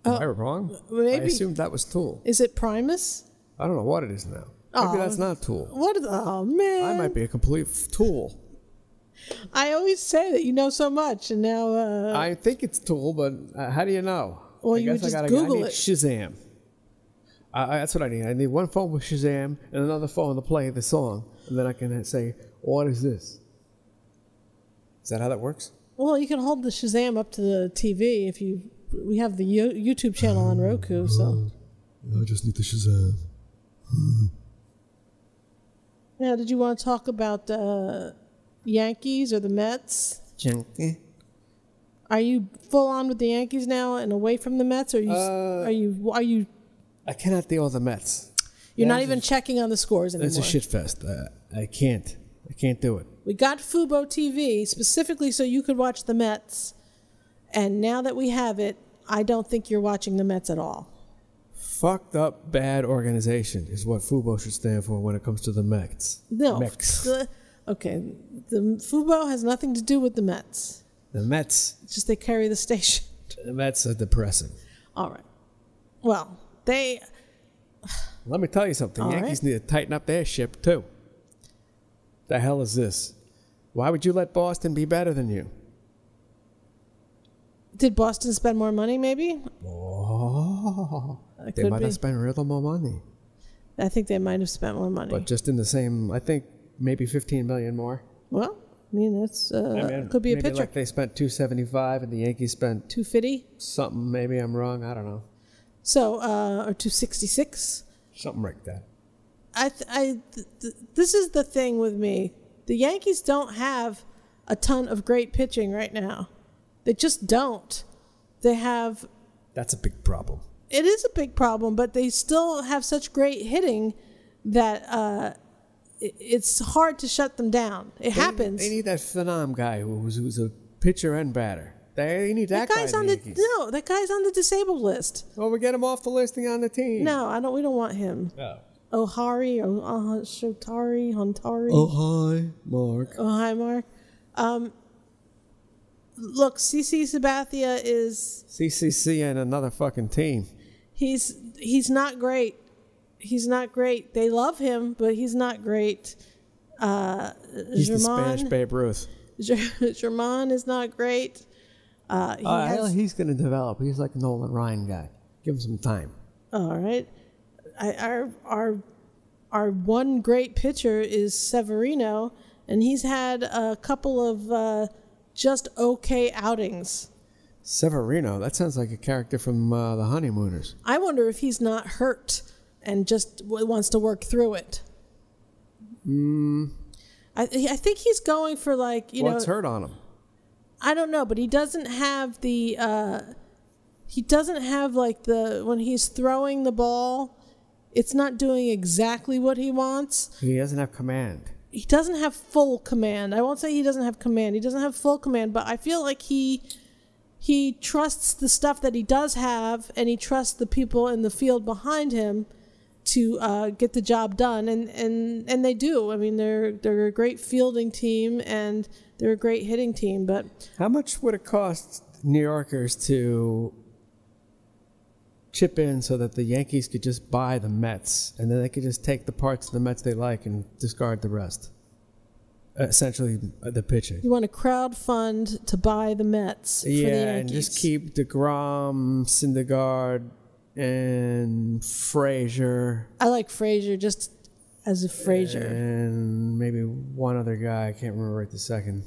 Am I wrong? Maybe. I assumed that was Tool. Is it Primus? I don't know what it is now. Maybe that's not Tool. Oh, man. I might be a complete tool. I always say that you know so much, and now... I think it's Tool, but how do you know? Well, you would just Google I need it. Shazam. That's what I need. I need one phone with Shazam and another phone to play the song, and then I can say, "What is this?" Is that how that works? Well, you can hold the Shazam up to the TV if you... We have the YouTube channel on Roku, so... I just need the Shazam. Now, did you want to talk about Yankees or the Mets? Yankee. Are you full on with the Yankees now and away from the Mets? Or are you? I cannot deal with the Mets. You're not even checking on the scores anymore. It's a shit fest. I can't do it. We got Fubo TV specifically so you could watch the Mets, and now that we have it, I don't think you're watching the Mets at all. Fucked up bad organization is what Fubo should stand for when it comes to the Mets. No. Mets. The Fubo has nothing to do with the Mets. The Mets. It's just they carry the station. The Mets are depressing. All right. Well, they... Let me tell you something. All Yankees right. need to tighten up their ship, too. The hell is this? Why would you let Boston be better than you? Did Boston spend more money, maybe? Oh, they might have spent a little more money. I think they might have spent more money. But just in the same, I think maybe 15 million more. Well, I mean, that's could be a maybe pitcher. Like they spent 275 and the Yankees spent 250 something. Maybe I'm wrong. I don't know. So, or 266. Something like that. This is the thing with me. The Yankees don't have a ton of great pitching right now. They just don't. They have... That's a big problem. It is a big problem, but they still have such great hitting that it's hard to shut them down. It happens. They need that Phenom guy who's a pitcher and batter. They need that guy. That guy's on the disabled list. Well, we get him off the listing on the team. No, we don't want him. Oh. Ohari or Shotari, Hontari. Oh hi, Mark. Oh hi, Mark. Look, CC Sabathia is CCC and another fucking team. He's not great. He's not great. They love him, but he's not great. He's the Spanish Babe Ruth. German is not great. He's going to develop. He's like an Nolan Ryan guy. Give him some time. All right. Our one great pitcher is Severino, and he's had a couple of just okay outings. Severino, that sounds like a character from The Honeymooners. I wonder if he's not hurt and just wants to work through it. I think he's going for What's hurt on him? I don't know, but he doesn't have the when he's throwing the ball, it's not doing exactly what he wants. He doesn't have command. He doesn't have full command. I won't say he doesn't have command. He doesn't have full command, but I feel like he trusts the stuff that he does have, and he trusts the people in the field behind him to get the job done, and they do. I mean, they're a great fielding team and they're a great hitting team. But how much would it cost New Yorkers to chip in so that the Yankees could just buy the Mets, and then they could just take the parts of the Mets they like and discard the rest? Essentially, the pitching. You want to crowdfund to buy the Mets for the Yankees. And just keep DeGrom, Syndergaard, and Frazier. I like Frazier just as a Frazier. And maybe one other guy. I can't remember right this second.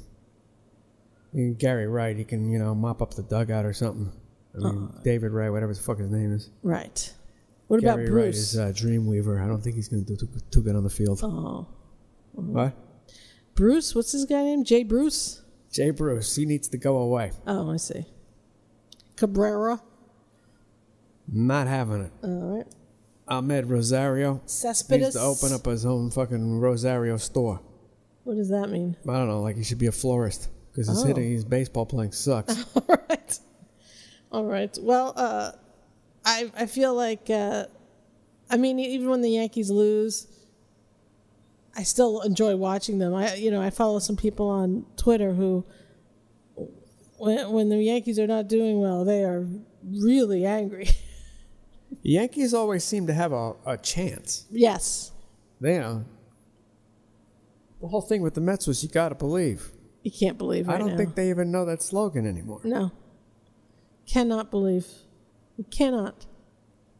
Gary Wright. He can, mop up the dugout or something. I mean, David Wright, whatever the fuck his name is. Right. What Gary about Bruce? Wright is Dreamweaver. I don't think he's going to do too good on the field. Oh. What? Bruce? What's his guy name? Jay Bruce? Jay Bruce. He needs to go away. Oh, I see. Cabrera? Not having it. All right. Ahmed Rosario. Cespedes? Needs to open up his own fucking Rosario store. What does that mean? I don't know. Like he should be a florist because his baseball playing sucks. All right. All right. Well, I feel like, even when the Yankees lose, I still enjoy watching them. I follow some people on Twitter who, when the Yankees are not doing well, they are really angry. The Yankees always seem to have a chance. Yes. The whole thing with the Mets was you got to believe. You can't believe right now. I don't think they even know that slogan anymore. No. Cannot believe. You cannot.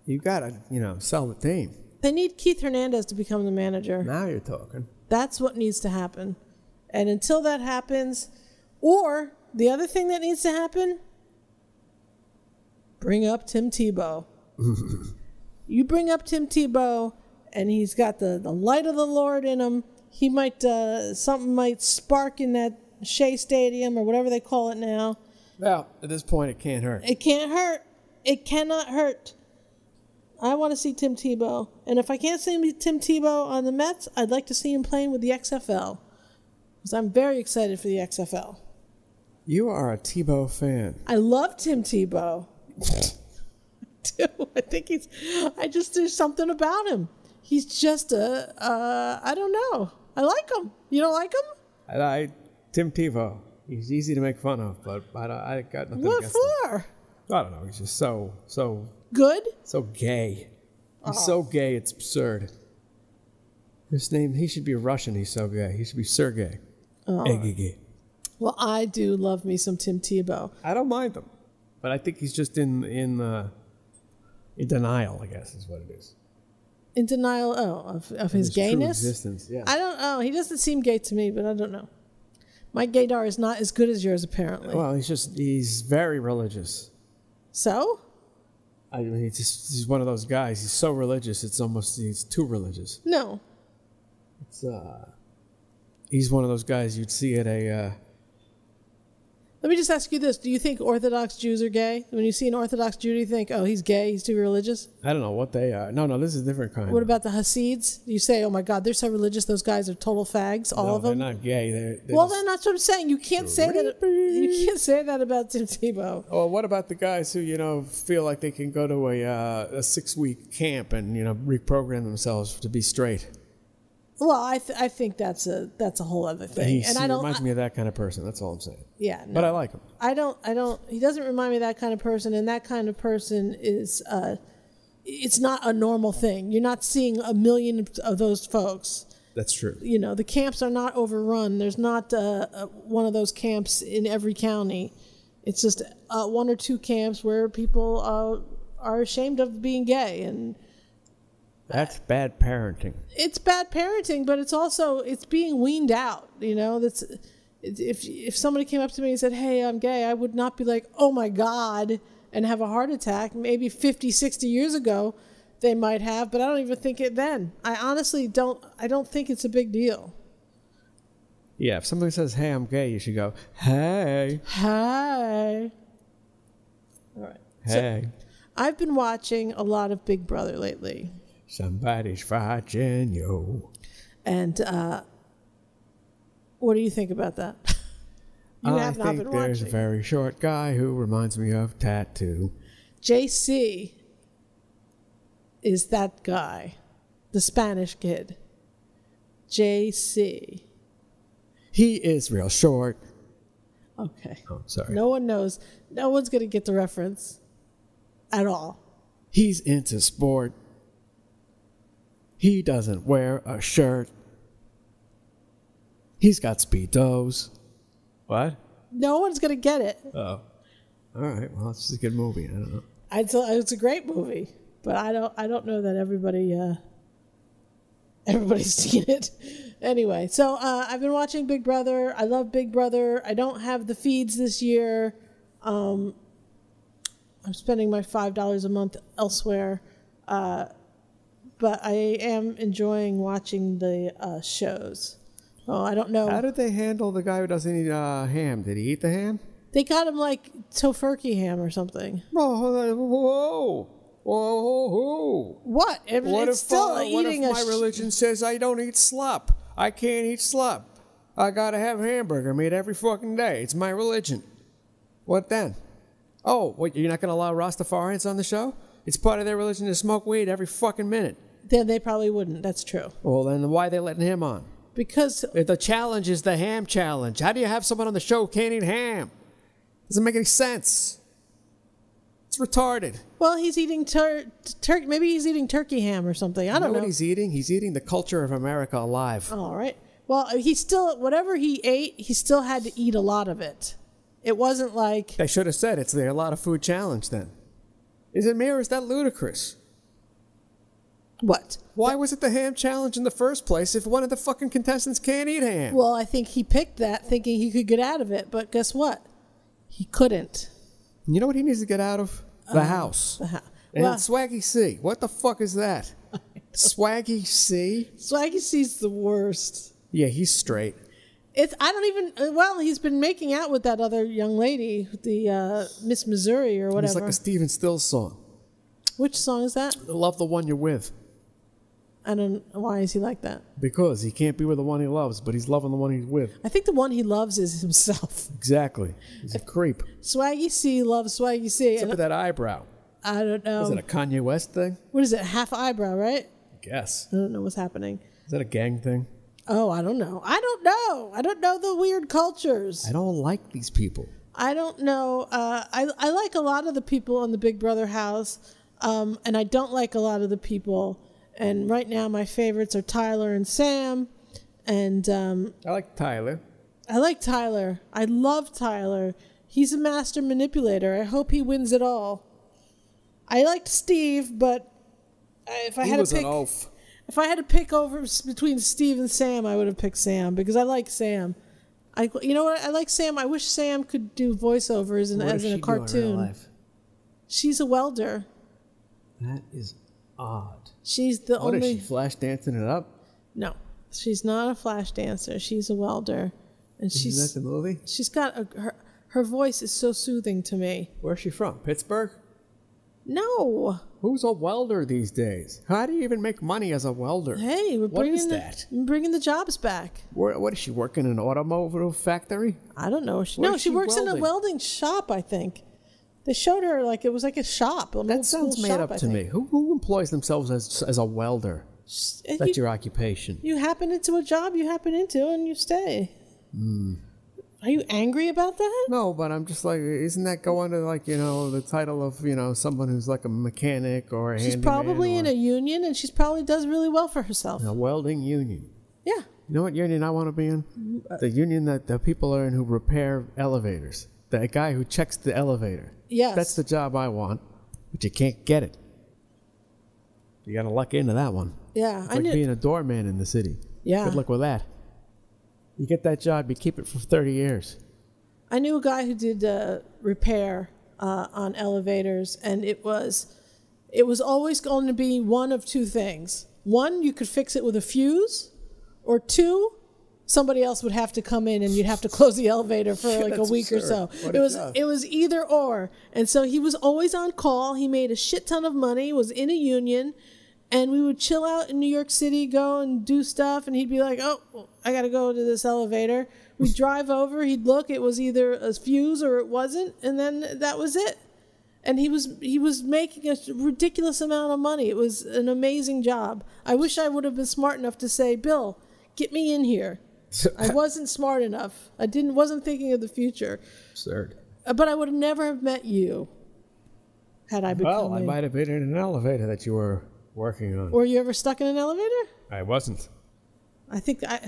You got to, sell the team. They need Keith Hernandez to become the manager. Now you're talking. That's what needs to happen. And until that happens, or the other thing that needs to happen, bring up Tim Tebow. You bring up Tim Tebow, and he's got the light of the Lord in him. He might, something might spark in that Shea Stadium or whatever they call it now. Well, at this point, it can't hurt. It can't hurt. It cannot hurt. I want to see Tim Tebow. And if I can't see Tim Tebow on the Mets, I'd like to see him playing with the XFL. Because I'm very excited for the XFL. You are a Tebow fan. I love Tim Tebow. I think there's something about him. He's just I don't know. I like him. You don't like him? Tim Tebow. He's easy to make fun of, but I got nothing against What for? him. I don't know. He's just so Good? so gay. He's so gay, it's absurd. His name, he should be Russian. He's so gay. He should be Sergey. Gay. Well, I do love me some Tim Tebow. I don't mind him, but I think he's just in denial, I guess is what it is. In denial, of his gayness? True existence, yeah. I don't know. He doesn't seem gay to me, but I don't know. My gaydar is not as good as yours, apparently. Well, he's very religious. So? I mean, he's one of those guys. He's so religious, he's too religious. No. He's one of those guys you'd see at a... Let me just ask you this. Do you think Orthodox Jews are gay? When you see an Orthodox Jew, do you think, oh, he's gay, he's too religious? I don't know what they are. No, this is a different kind. What about the Hasids? Do you say, oh my God, they're so religious, those guys are total fags, all of them? They're not gay. They're well, then that's what I'm saying. You can't say that. You can't say that about Tim Tebow. Oh, what about the guys who, feel like they can go to a 6-week camp and, reprogram themselves to be straight? Well, I think that's a whole other thing. He reminds me of that kind of person. That's all I'm saying. Yeah, no, but I like him. I don't. He doesn't remind me of that kind of person, and that kind of person is. It's not a normal thing. You're not seeing a million of those folks. That's true. The camps are not overrun. There's not one of those camps in every county. It's just 1 or 2 camps where people are ashamed of being gay, and that's bad parenting. It's bad parenting, but it's being weaned out. That's if somebody came up to me and said, "Hey, I'm gay," I would not be like, "Oh my God," and have a heart attack. Maybe 50, 60 years ago, they might have, but I don't even think it then. I honestly don't. I don't think it's a big deal. Yeah, if somebody says, "Hey, I'm gay," you should go, "Hey, hey." All right. Hey. So, I've been watching a lot of Big Brother lately. Somebody's watching you. And what do you think about that? I think there's a very short guy who reminds me of Tattoo. JC is that guy, the Spanish kid. JC. He is real short. Okay. Oh, sorry. No one knows. No one's going to get the reference at all. He's into sport. He doesn't wear a shirt. He's got speedos. What? No one's going to get it. Oh. All right. Well, it's just a good movie. I don't know. It's a great movie, but I don't know that everybody's seen it. Anyway, so I've been watching Big Brother. I love Big Brother. I don't have the feeds this year. I'm spending my $5 a month elsewhere. But I am enjoying watching the shows. Oh, I don't know. How did they handle the guy who doesn't eat ham? Did he eat the ham? They got him like tofurkey ham or something. Whoa. What? What if my religion says I don't eat slop? I can't eat slop. I gotta have hamburger meat every fucking day. It's my religion. What then? Oh, wait, you're not gonna allow Rastafarians on the show? It's part of their religion to smoke weed every fucking minute. Then they probably wouldn't. That's true. Well, then why are they letting him on? Because the challenge is the ham challenge. How do you have someone on the show who can't eat ham? Doesn't make any sense. It's retarded. Well, he's eating turkey. Maybe he's eating turkey ham or something. I don't know what he's eating. He's eating the culture of America alive. All right. Well, whatever he ate, he still had to eat a lot of it. It wasn't like they should have said it's the a lot of food challenge. Then, is it me or is that ludicrous? What? Why was it the ham challenge in the first place if one of the fucking contestants can't eat ham? Well, I think he picked that thinking he could get out of it, but guess what? He couldn't. You know what he needs to get out of? The house. The house. And Swaggy C. What the fuck is that? Swaggy C? Swaggy C's the worst. Yeah, he's straight. I don't even. Well, he's been making out with that other young lady, the Miss Missouri or whatever. It's like a Stephen Stills song. Which song is that? Love the one you're with. I don't. Why is he like that? Because he can't be with the one he loves, but he's loving the one he's with. I think the one he loves is himself. Exactly. He's a creep. Swaggy C loves Swaggy C. What's up with that eyebrow? I don't know. Is it a Kanye West thing? What is it? Half eyebrow, right? I guess. I don't know what's happening. Is that a gang thing? Oh, I don't know. I don't know the weird cultures. I don't like these people. I don't know. I like a lot of the people on the Big Brother house, and I don't like a lot of the people. And right now, my favorites are Tyler and Sam. And I like Tyler. I like Tyler. I love Tyler. He's a master manipulator. I hope he wins it all. I liked Steve, but if I had to pick, if I had to pick over between Steve and Sam, I would have picked Sam because I like Sam. You know what? I like Sam. I wish Sam could do voiceovers as in a cartoon. In real life? She's a welder. That is odd. She's the only. What is she, flash dancing it up? No, she's not a flash dancer. She's a welder, and Isn't that the movie? She's got her voice is so soothing to me. Where's she from? Pittsburgh? No. Who's a welder these days? How do you even make money as a welder? Hey, we're bringing the jobs back. What is she working in an automobile factory? I don't know. She works in a welding shop, I think. They showed her like it was like a shop. That sounds made up to me. Who employs themselves as a welder? That's your occupation. You happen into a job you happen into and you stay. Are you angry about that? No, but I'm just like, isn't that go under like, the title of, someone who's like a mechanic or a handyman? She's probably in a union and she probably does really well for herself. A welding union. Yeah. You know what union I want to be in? The union that the people are in who repair elevators. The guy who checks the elevator. Yes. That's the job I want, but you can't get it. You got to luck into that one. Yeah. It's like being a doorman in the city. Yeah. Good luck with that. You get that job, you keep it for 30 years. I knew a guy who did repair on elevators, and it was always going to be one of two things. One, you could fix it with a fuse, or two, somebody else would have to come in and you'd have to close the elevator for like a week absurd. or so. It was either or. And so he was always on call. He made a shit ton of money, was in a union, and we would chill out in New York City, go and do stuff, and he'd be like, oh, I got to go to this elevator. We'd drive over, he'd look, it was either a fuse or it wasn't, and then that was it. And he was making a ridiculous amount of money. It was an amazing job. I wish I would have been smart enough to say, Bill, get me in here. I wasn't smart enough. I wasn't thinking of the future. Absurd. But I would never have met you had I become. Well, I might have been in an elevator that you were working on. Were you ever stuck in an elevator? I wasn't. I think I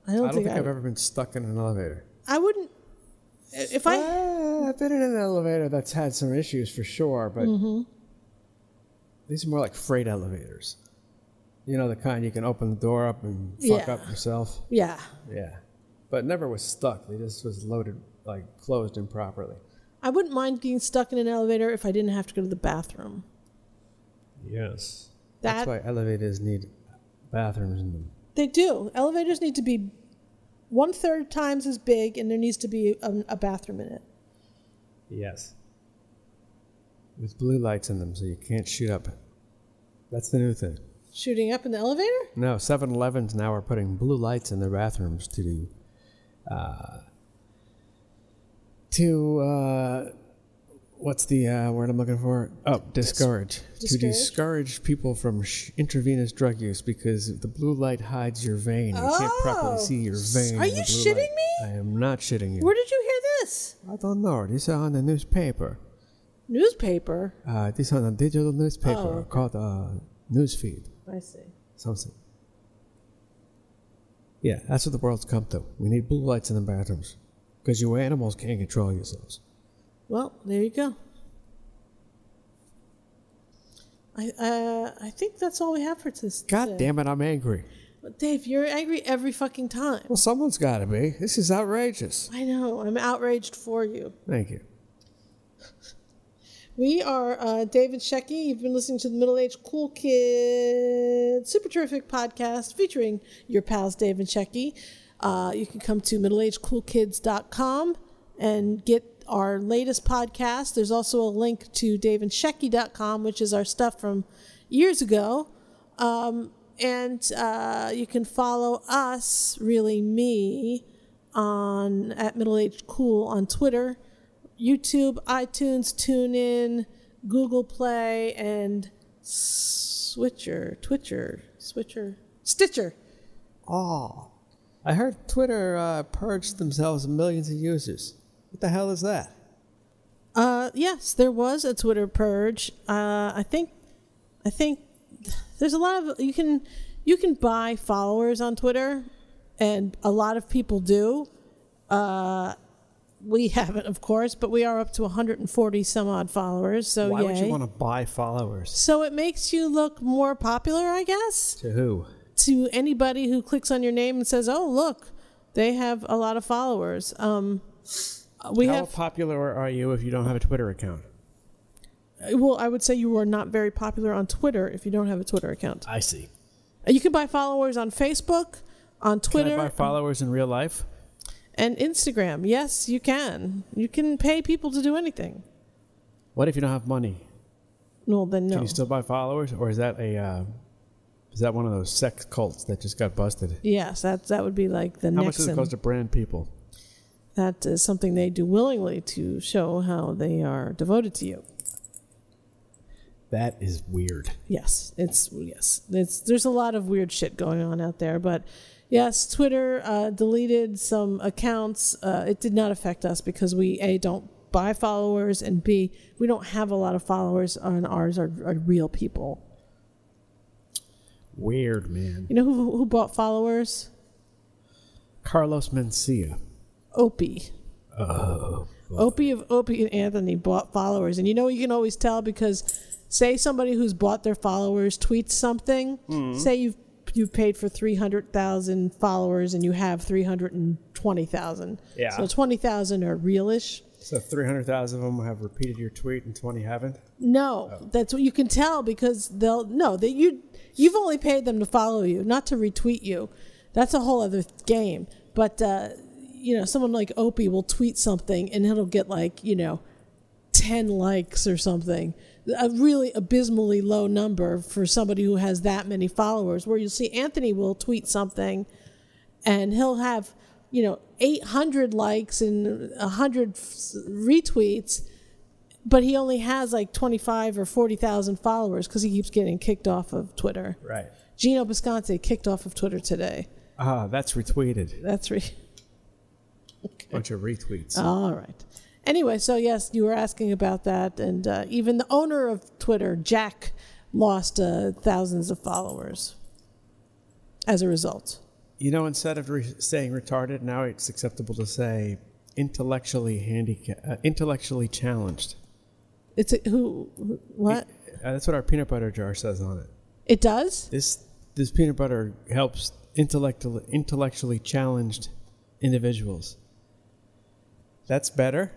don't think I've ever been stuck in an elevator. I wouldn't. I've been in an elevator that's had some issues for sure, but these are more like freight elevators. You know, the kind you can open the door up and fuck up yourself. Yeah. Yeah. But never was stuck. They just was loaded, like closed improperly. I wouldn't mind being stuck in an elevator if I didn't have to go to the bathroom. Yes. That's why elevators need bathrooms in them. They do. Elevators need to be 1/3 times as big, and there needs to be a bathroom in it. Yes. With blue lights in them, so you can't shoot up. That's the new thing. Shooting up in the elevator? No, 7-Elevens now are putting blue lights in their bathrooms to what's the word I'm looking for? Oh, discourage. To discourage people from intravenous drug use because the blue light hides your vein. You can't properly see your vein. Are you shitting me? I am not shitting you. Where did you hear this? I don't know. This is on the newspaper. Newspaper? This is on a digital newspaper called Newsfeed. I see. Something. Yeah, that's what the world's come to. We need blue lights in the bathrooms because you animals can't control yourselves. Well, there you go. I think that's all we have for this. God damn it, I'm angry. Dave, you're angry every fucking time. Well, someone's got to be. This is outrageous. I know. I'm outraged for you. Thank you. We are Dave and Shecky. You've been listening to the Middle Aged Cool Kid Super Terrific podcast featuring your pals Dave and Shecky. You can come to middleagedcoolkids.com and get our latest podcast. There's also a link to daveandshecky.com, which is our stuff from years ago. And you can follow us, really me, at Middle Aged Cool on Twitter, YouTube, iTunes, TuneIn, Google Play, and Stitcher. Oh, I heard Twitter purged themselves of millions of users. What the hell is that? Yes, there was a Twitter purge. I think there's a lot of you can buy followers on Twitter, and a lot of people do. We haven't, of course, but we are up to 140 some odd followers. So why yay. would you want to buy followers? So it makes you look more popular, I guess. To who? To anybody who clicks on your name and says, "Oh, look, they have a lot of followers." How popular are you if you don't have a Twitter account? Well, I would say you are not very popular on Twitter if you don't have a Twitter account. I see. You can buy followers on Facebook, on Twitter. Can I buy followers in real life? And Instagram. Yes, you can. You can pay people to do anything. What if you don't have money? No, then no. Can you still buy followers, or is that one of those sex cults that just got busted? Yes, that would be like the next. How much does it cost to brand people? That is something they do willingly to show how they are devoted to you. That is weird. Yes, there's a lot of weird shit going on out there, but yes, Twitter deleted some accounts. It did not affect us because we A, don't buy followers, and B, we don't have a lot of followers on ours are real people. Weird, man. You know who bought followers? Carlos Mencia. Opie. Oh. Opie of Opie and Anthony bought followers. And you know you can always tell because say somebody who's bought their followers tweets something. Say you've paid for 300,000 followers and you have 320,000. Yeah. So 20,000 are realish. So 300,000 of them have repeated your tweet and 20 haven't? No, That's what you can tell because you've only paid them to follow you, not to retweet you. That's a whole other game. But someone like Opie will tweet something and it'll get 10 likes or something. A really abysmally low number for somebody who has that many followers. Where you'll see Anthony will tweet something and he'll have 800 likes and 100 retweets, but he only has 25 or 40,000 followers because he keeps getting kicked off of Twitter. Right. Gino Bisconte kicked off of Twitter today. That's retweeted. Okay. Bunch of retweets. All right. Anyway, so yes, you were asking about that, and even the owner of Twitter, Jack, lost thousands of followers as a result. Instead of saying retarded, now it's acceptable to say intellectually challenged. It's what? That's what our peanut butter jar says on it. It does? This peanut butter helps intellectually challenged individuals. That's better?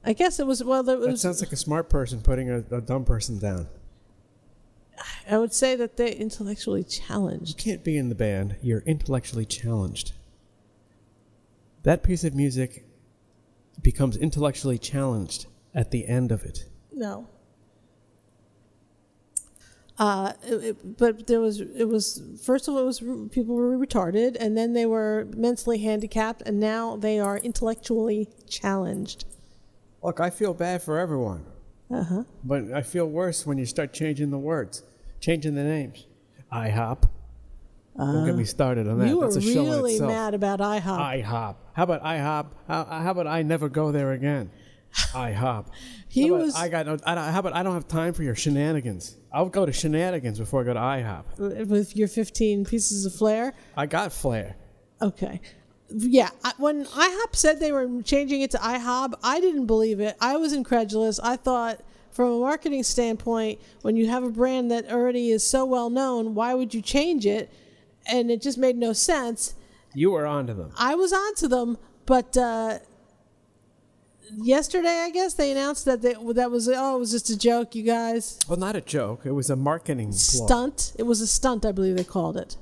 I guess it was, That sounds like a smart person putting a dumb person down. I would say that they're intellectually challenged. You can't be in the band. You're intellectually challenged. That piece of music becomes intellectually challenged at the end of it. No. But there was, first of all, people were retarded, and then they were mentally handicapped, and now they are intellectually challenged. Look, I feel bad for everyone. Uh-huh. But I feel worse when you start changing the words, changing the names. IHOP. Don't get me started on that. You were That's a show in really itself. mad about IHOP. IHOP. How about IHOP? How about I never go there again? IHOP. How about I don't have time for your shenanigans? I'll go to shenanigans before I go to IHOP. With your 15 pieces of flair? I got flair. Okay. Yeah, when IHOP said they were changing it to IHOB, I didn't believe it. I was incredulous. I thought, from a marketing standpoint, when you have a brand that already is so well known, why would you change it? And it just made no sense. You were onto them. I was onto them, but yesterday, I guess, they announced that it was just a joke, you guys. Well, not a joke. It was a marketing stunt. It was a stunt, I believe they called it.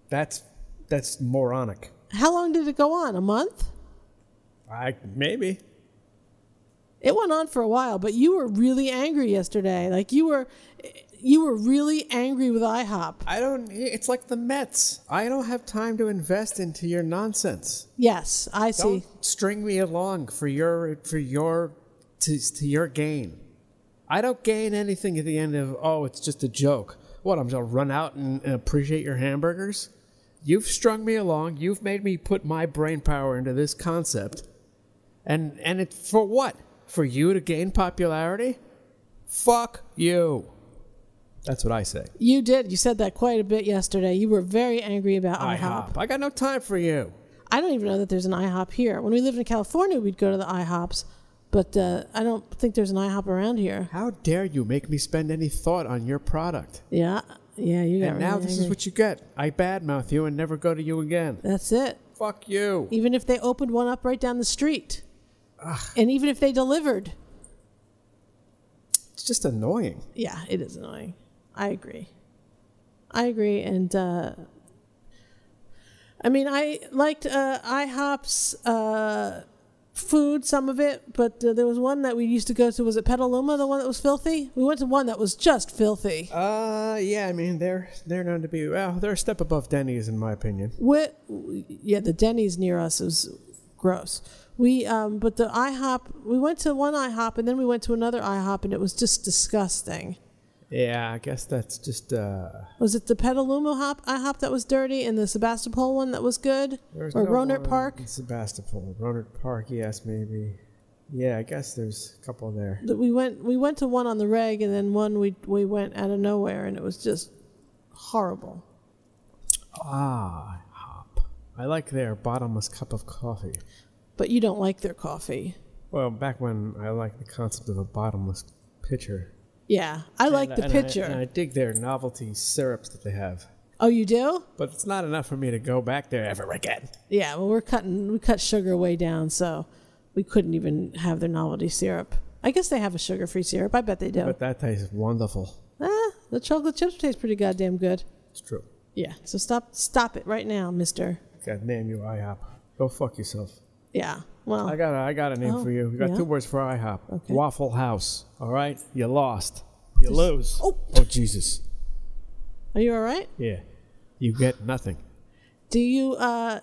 That's That's moronic. How long did it go on? A month? Maybe. It went on for a while, but you were really angry yesterday. Like you were really angry with IHOP. It's like the Mets. I don't have time to invest into your nonsense. Yes, I see. Don't string me along to your gain. I don't gain anything at the end of, it's just a joke. What, I'm going to run out and appreciate your hamburgers? You've strung me along. You've made me put my brain power into this concept. And it's for what? For you to gain popularity? Fuck you. That's what I say. You did. You said that quite a bit yesterday. You were very angry about IHOP. I got no time for you. I don't even know that there's an IHOP here. When we lived in California, we'd go to the IHOPs, but I don't think there's an IHOP around here. How dare you make me spend any thought on your product? Yeah, you got. And now this is what you get. I badmouth you and never go to you again. That's it. Fuck you. Even if they opened one up right down the street. Ugh. And even if they delivered. It's just annoying. Yeah, it is annoying. I agree. And I liked IHOP's food, some of it, but there was one that we used to go to. Was it Petaluma, the one that was filthy? We went to one that was just filthy. Yeah, I mean, they're known to be, they're a step above Denny's, in my opinion. The Denny's near us is gross. But the IHOP, we went to one IHOP, and then we went to another IHOP, and it was just disgusting. Yeah, I guess that's just... Was it the Petaluma IHOP that was dirty and the Sebastopol one that was good? Or Rohnert Park? Sebastopol. Rohnert Park, yes, maybe. Yeah, I guess there's a couple there. We went to one on the reg, and then one we went out of nowhere, and it was just horrible. IHOP. I like their bottomless cup of coffee. But you don't like their coffee. Well, back when I liked the concept of a bottomless pitcher. Yeah, I like the pitcher. I dig their novelty syrups that they have. Oh, you do? But it's not enough for me to go back there ever again. Yeah, well, we cut sugar way down, so we couldn't even have their novelty syrup. I guess they have a sugar-free syrup. I bet they do. But that tastes wonderful. The chocolate chips taste pretty goddamn good. It's true. Yeah, so stop it right now, mister. God damn you, IHOP. Go fuck yourself. Yeah, well. I got a name for you. We got 2 words for IHOP. Okay. Waffle House. All right? You lost. You lose. Oh, Jesus. Are you all right? Yeah. You get nothing. Do you, I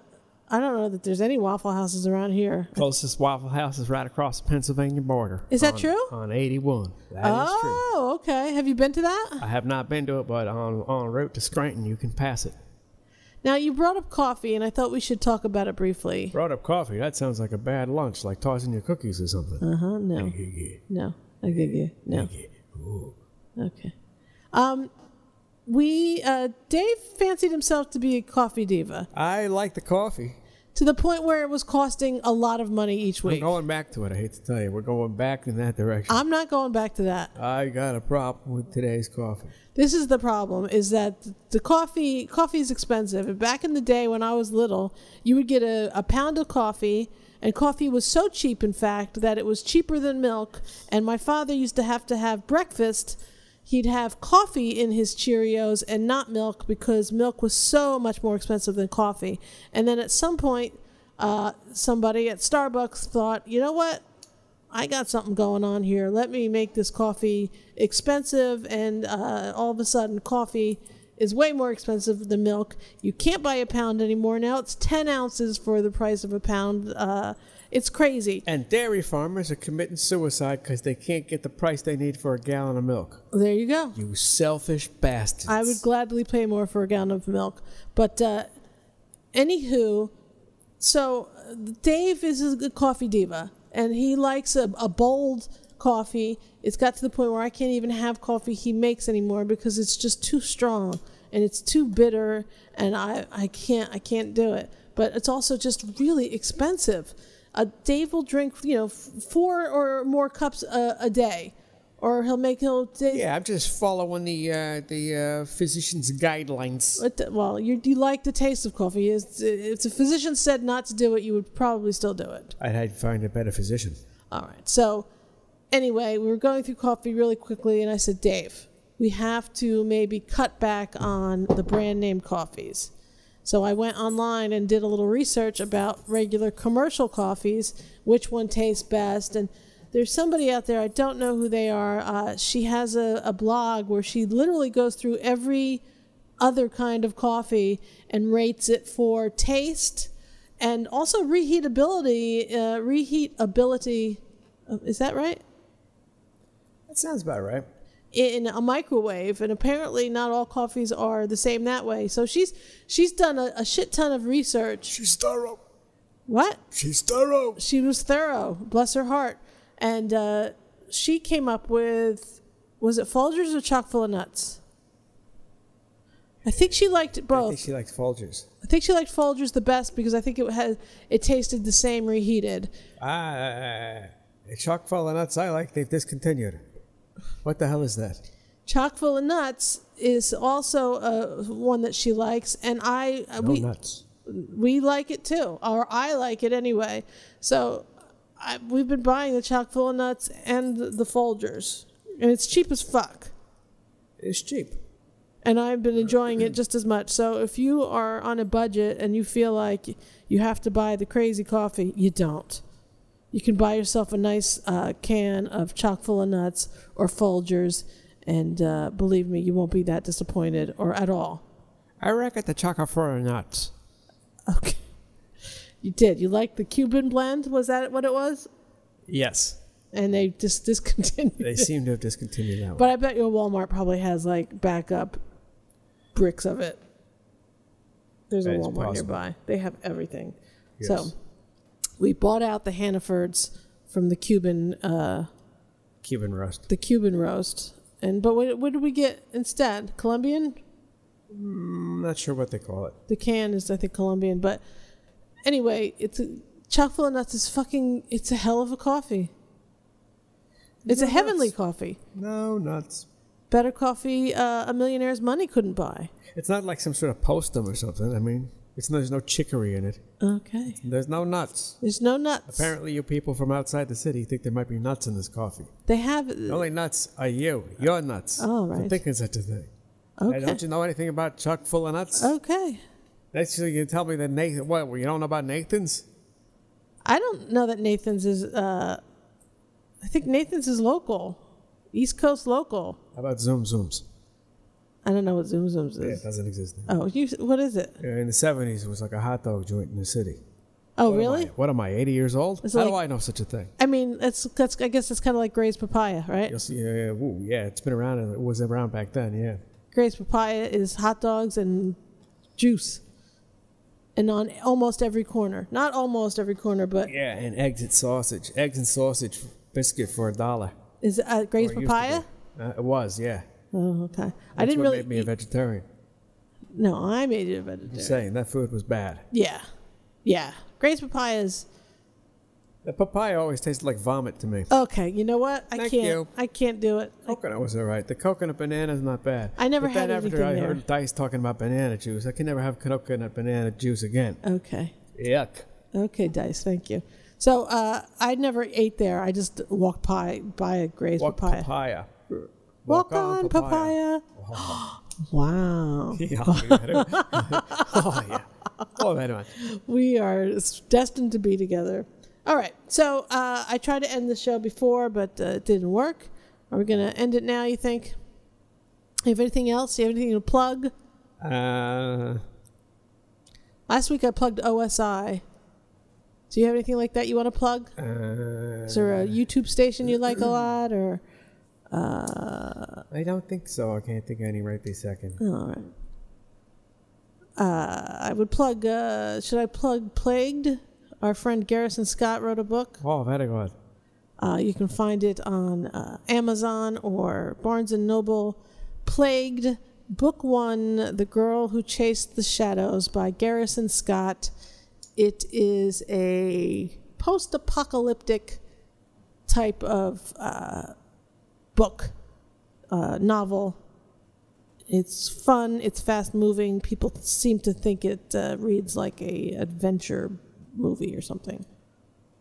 don't know that there's any Waffle Houses around here. Closest Waffle House is right across the Pennsylvania border. Is that true? On 81. That is true. Oh, okay. Have you been to that? I have not been to it, but on route to Scranton, you can pass it. Now, you brought up coffee, and I thought we should talk about it briefly. Brought up coffee? That sounds like a bad lunch, like tossing your cookies or something. No. No. I give you. No. Ooh. Okay. Dave fancied himself to be a coffee diva. I like the coffee. To the point where it was costing a lot of money each week. We're going back to it, I hate to tell you. We're going back in that direction. I'm not going back to that. I got a problem with today's coffee. This is the problem, is that the coffee is expensive. And back in the day when I was little, you would get a pound of coffee, and coffee was so cheap, in fact, that it was cheaper than milk. And my father used to have breakfast. He'd have coffee in his Cheerios and not milk because milk was so much more expensive than coffee. And then at some point, somebody at Starbucks thought, you know what? I got something going on here. Let me make this coffee expensive. And all of a sudden, coffee is way more expensive than milk. You can't buy a pound anymore. Now it's 10 ounces for the price of a pound. It's crazy. And dairy farmers are committing suicide because they can't get the price they need for a gallon of milk. There you go. You selfish bastards. I would gladly pay more for a gallon of milk. But anywho, so Dave is a good coffee diva, and he likes a bold coffee. It's got to the point where I can't even have coffee he makes anymore because it's just too strong and it's too bitter, and I can't do it. But it's also just really expensive. Dave will drink, 4 or more cups a day, or Yeah, I'm just following the physician's guidelines. Well, you like the taste of coffee. If the physician said not to do it, you would probably still do it. I'd find a better physician. All right. So, anyway, we were going through coffee really quickly, and I said, Dave, we have to maybe cut back on the brand name coffees. So I went online and did a little research about regular commercial coffees, which one tastes best. And there's somebody out there, I don't know who they are. She has a blog where she literally goes through every other kind of coffee and rates it for taste and also reheatability. Is that right? That sounds about right. In a microwave, and apparently not all coffees are the same that way. So she's done a shit ton of research. She's thorough. What? She's thorough. She was thorough, bless her heart. And she came up with, was it Folgers or chock full of nuts? I think she liked both. I think she liked Folgers. I think she liked Folgers the best because I think it tasted the same reheated. Chock full of nuts I like, they've discontinued. What the hell is that? Chock full of nuts is also one that she likes, and nuts. We like it too, or I like it anyway. So we've been buying the chock full of nuts and the Folgers, and it's cheap as fuck. It's cheap. And I've been enjoying it just as much. So if you are on a budget and you feel like you have to buy the crazy coffee, you don't. You can buy yourself a nice can of chock full of nuts or Folgers, and believe me, you won't be that disappointed or at all. I reckon the chock full of nuts. Okay. You did. You liked the Cuban blend? Was that what it was? Yes. And they just discontinued They seem to have discontinued that one. But I bet your Walmart probably has like backup bricks of it. There's a Walmart nearby. They have everything. Yes. So we bought out the Hannafords from the Cuban roast. The Cuban roast. But what did we get instead? Colombian? Not sure what they call it. The can is, I think, Colombian. But anyway, chock full of nuts is it's a hell of a coffee. It's a heavenly coffee. No nuts. Better coffee a millionaire's money couldn't buy. It's not like some sort of postum or something. I mean, there's no chicory in it. Okay. There's no nuts. There's no nuts. Apparently you people from outside the city think there might be nuts in this coffee. They have... The only nuts are you. You're nuts. Oh, right. For thinking such a thing. Okay. Don't you know anything about chock full of nuts? Okay. That's you tell me that Nathan... What, you don't know about Nathan's? I don't know that Nathan's is... I think Nathan's is local. East Coast local. How about Zoom Zooms? I don't know what Zoom Zooms is. Yeah, it doesn't exist anymore. Oh, what is it? In the 70s, it was like a hot dog joint in the city. Oh, really? What am I, 80 years old? How do I know such a thing? I mean, I guess it's kind of like Gray's Papaya, right? Yeah, it's been around, and it was around back then, yeah. Gray's Papaya is hot dogs and juice. And on almost every corner. Not almost every corner, but... Yeah, and eggs and sausage. Eggs and sausage biscuit for $1. Is it Gray's Papaya? It was, yeah. Oh, okay. I didn't really made me a vegetarian. No, I made you a vegetarian. I'm saying, that food was bad. Yeah. Yeah. Gray's Papayas... The papaya always tasted like vomit to me. Okay, you know what? I can't do it. Coconut was all right. The coconut banana is not bad. I never had anything there. After I heard Dice talking about banana juice, I can never have coconut banana juice again. Okay. Yuck. Okay, Dice, thank you. So I never ate there. I just walked by a Gray's Papaya. Walk on papaya. Oh. Wow. Oh, yeah. Oh, anyway. We are destined to be together. All right, so I tried to end the show before, but it didn't work. Are we going to end it now, you think? You have anything else? You have anything to plug? Last week I plugged OSI. Do you have anything like that you want to plug? Is there a YouTube station you like a lot? Or? I don't think so. I can't think of any right this second. All right. I would plug, should I plug Plagued? Our friend Garrison Scott wrote a book. Oh, very good. You can find it on Amazon or Barnes & Noble. Plagued, Book 1, The Girl Who Chased the Shadows by Garrison Scott. It is a post-apocalyptic type of book, novel. It's fun. It's fast-moving. People seem to think it reads like a adventure movie or something.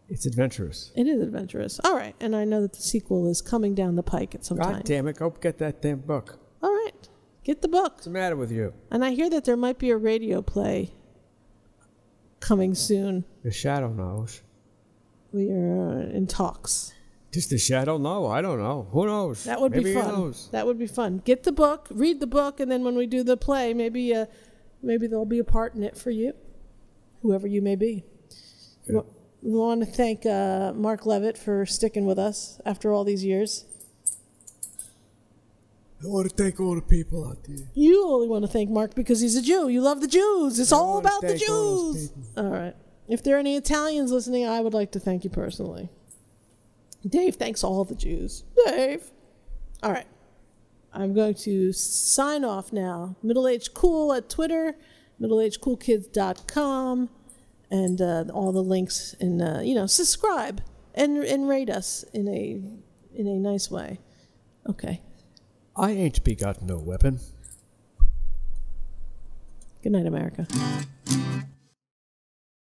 It's adventurous. It is adventurous. All right. And I know that the sequel is coming down the pike at some time. God damn it. Go get that damn book. All right. Get the book. What's the matter with you? And I hear that there might be a radio play coming soon. The shadow knows. We are in talks. Does the shadow know? I don't know. Who knows? That would Maybe be he fun. knows. That would be fun. Get the book, read the book, and then when we do the play, maybe there'll be a part in it for you, whoever you may be. Yeah. We want to thank Mark Levitt for sticking with us after all these years. I want to thank all the people out there. You only want to thank Mark because he's a Jew. You love the Jews. It's all about the Jews. All right. If there are any Italians listening, I would like to thank you personally. Dave thanks all the Jews. Dave. All right. I'm going to sign off now. Middle-aged Cool at Twitter, middleagedcoolkids.com, and all the links. And, subscribe and rate us in a nice way. Okay. I ain't begot no weapon. Good night, America.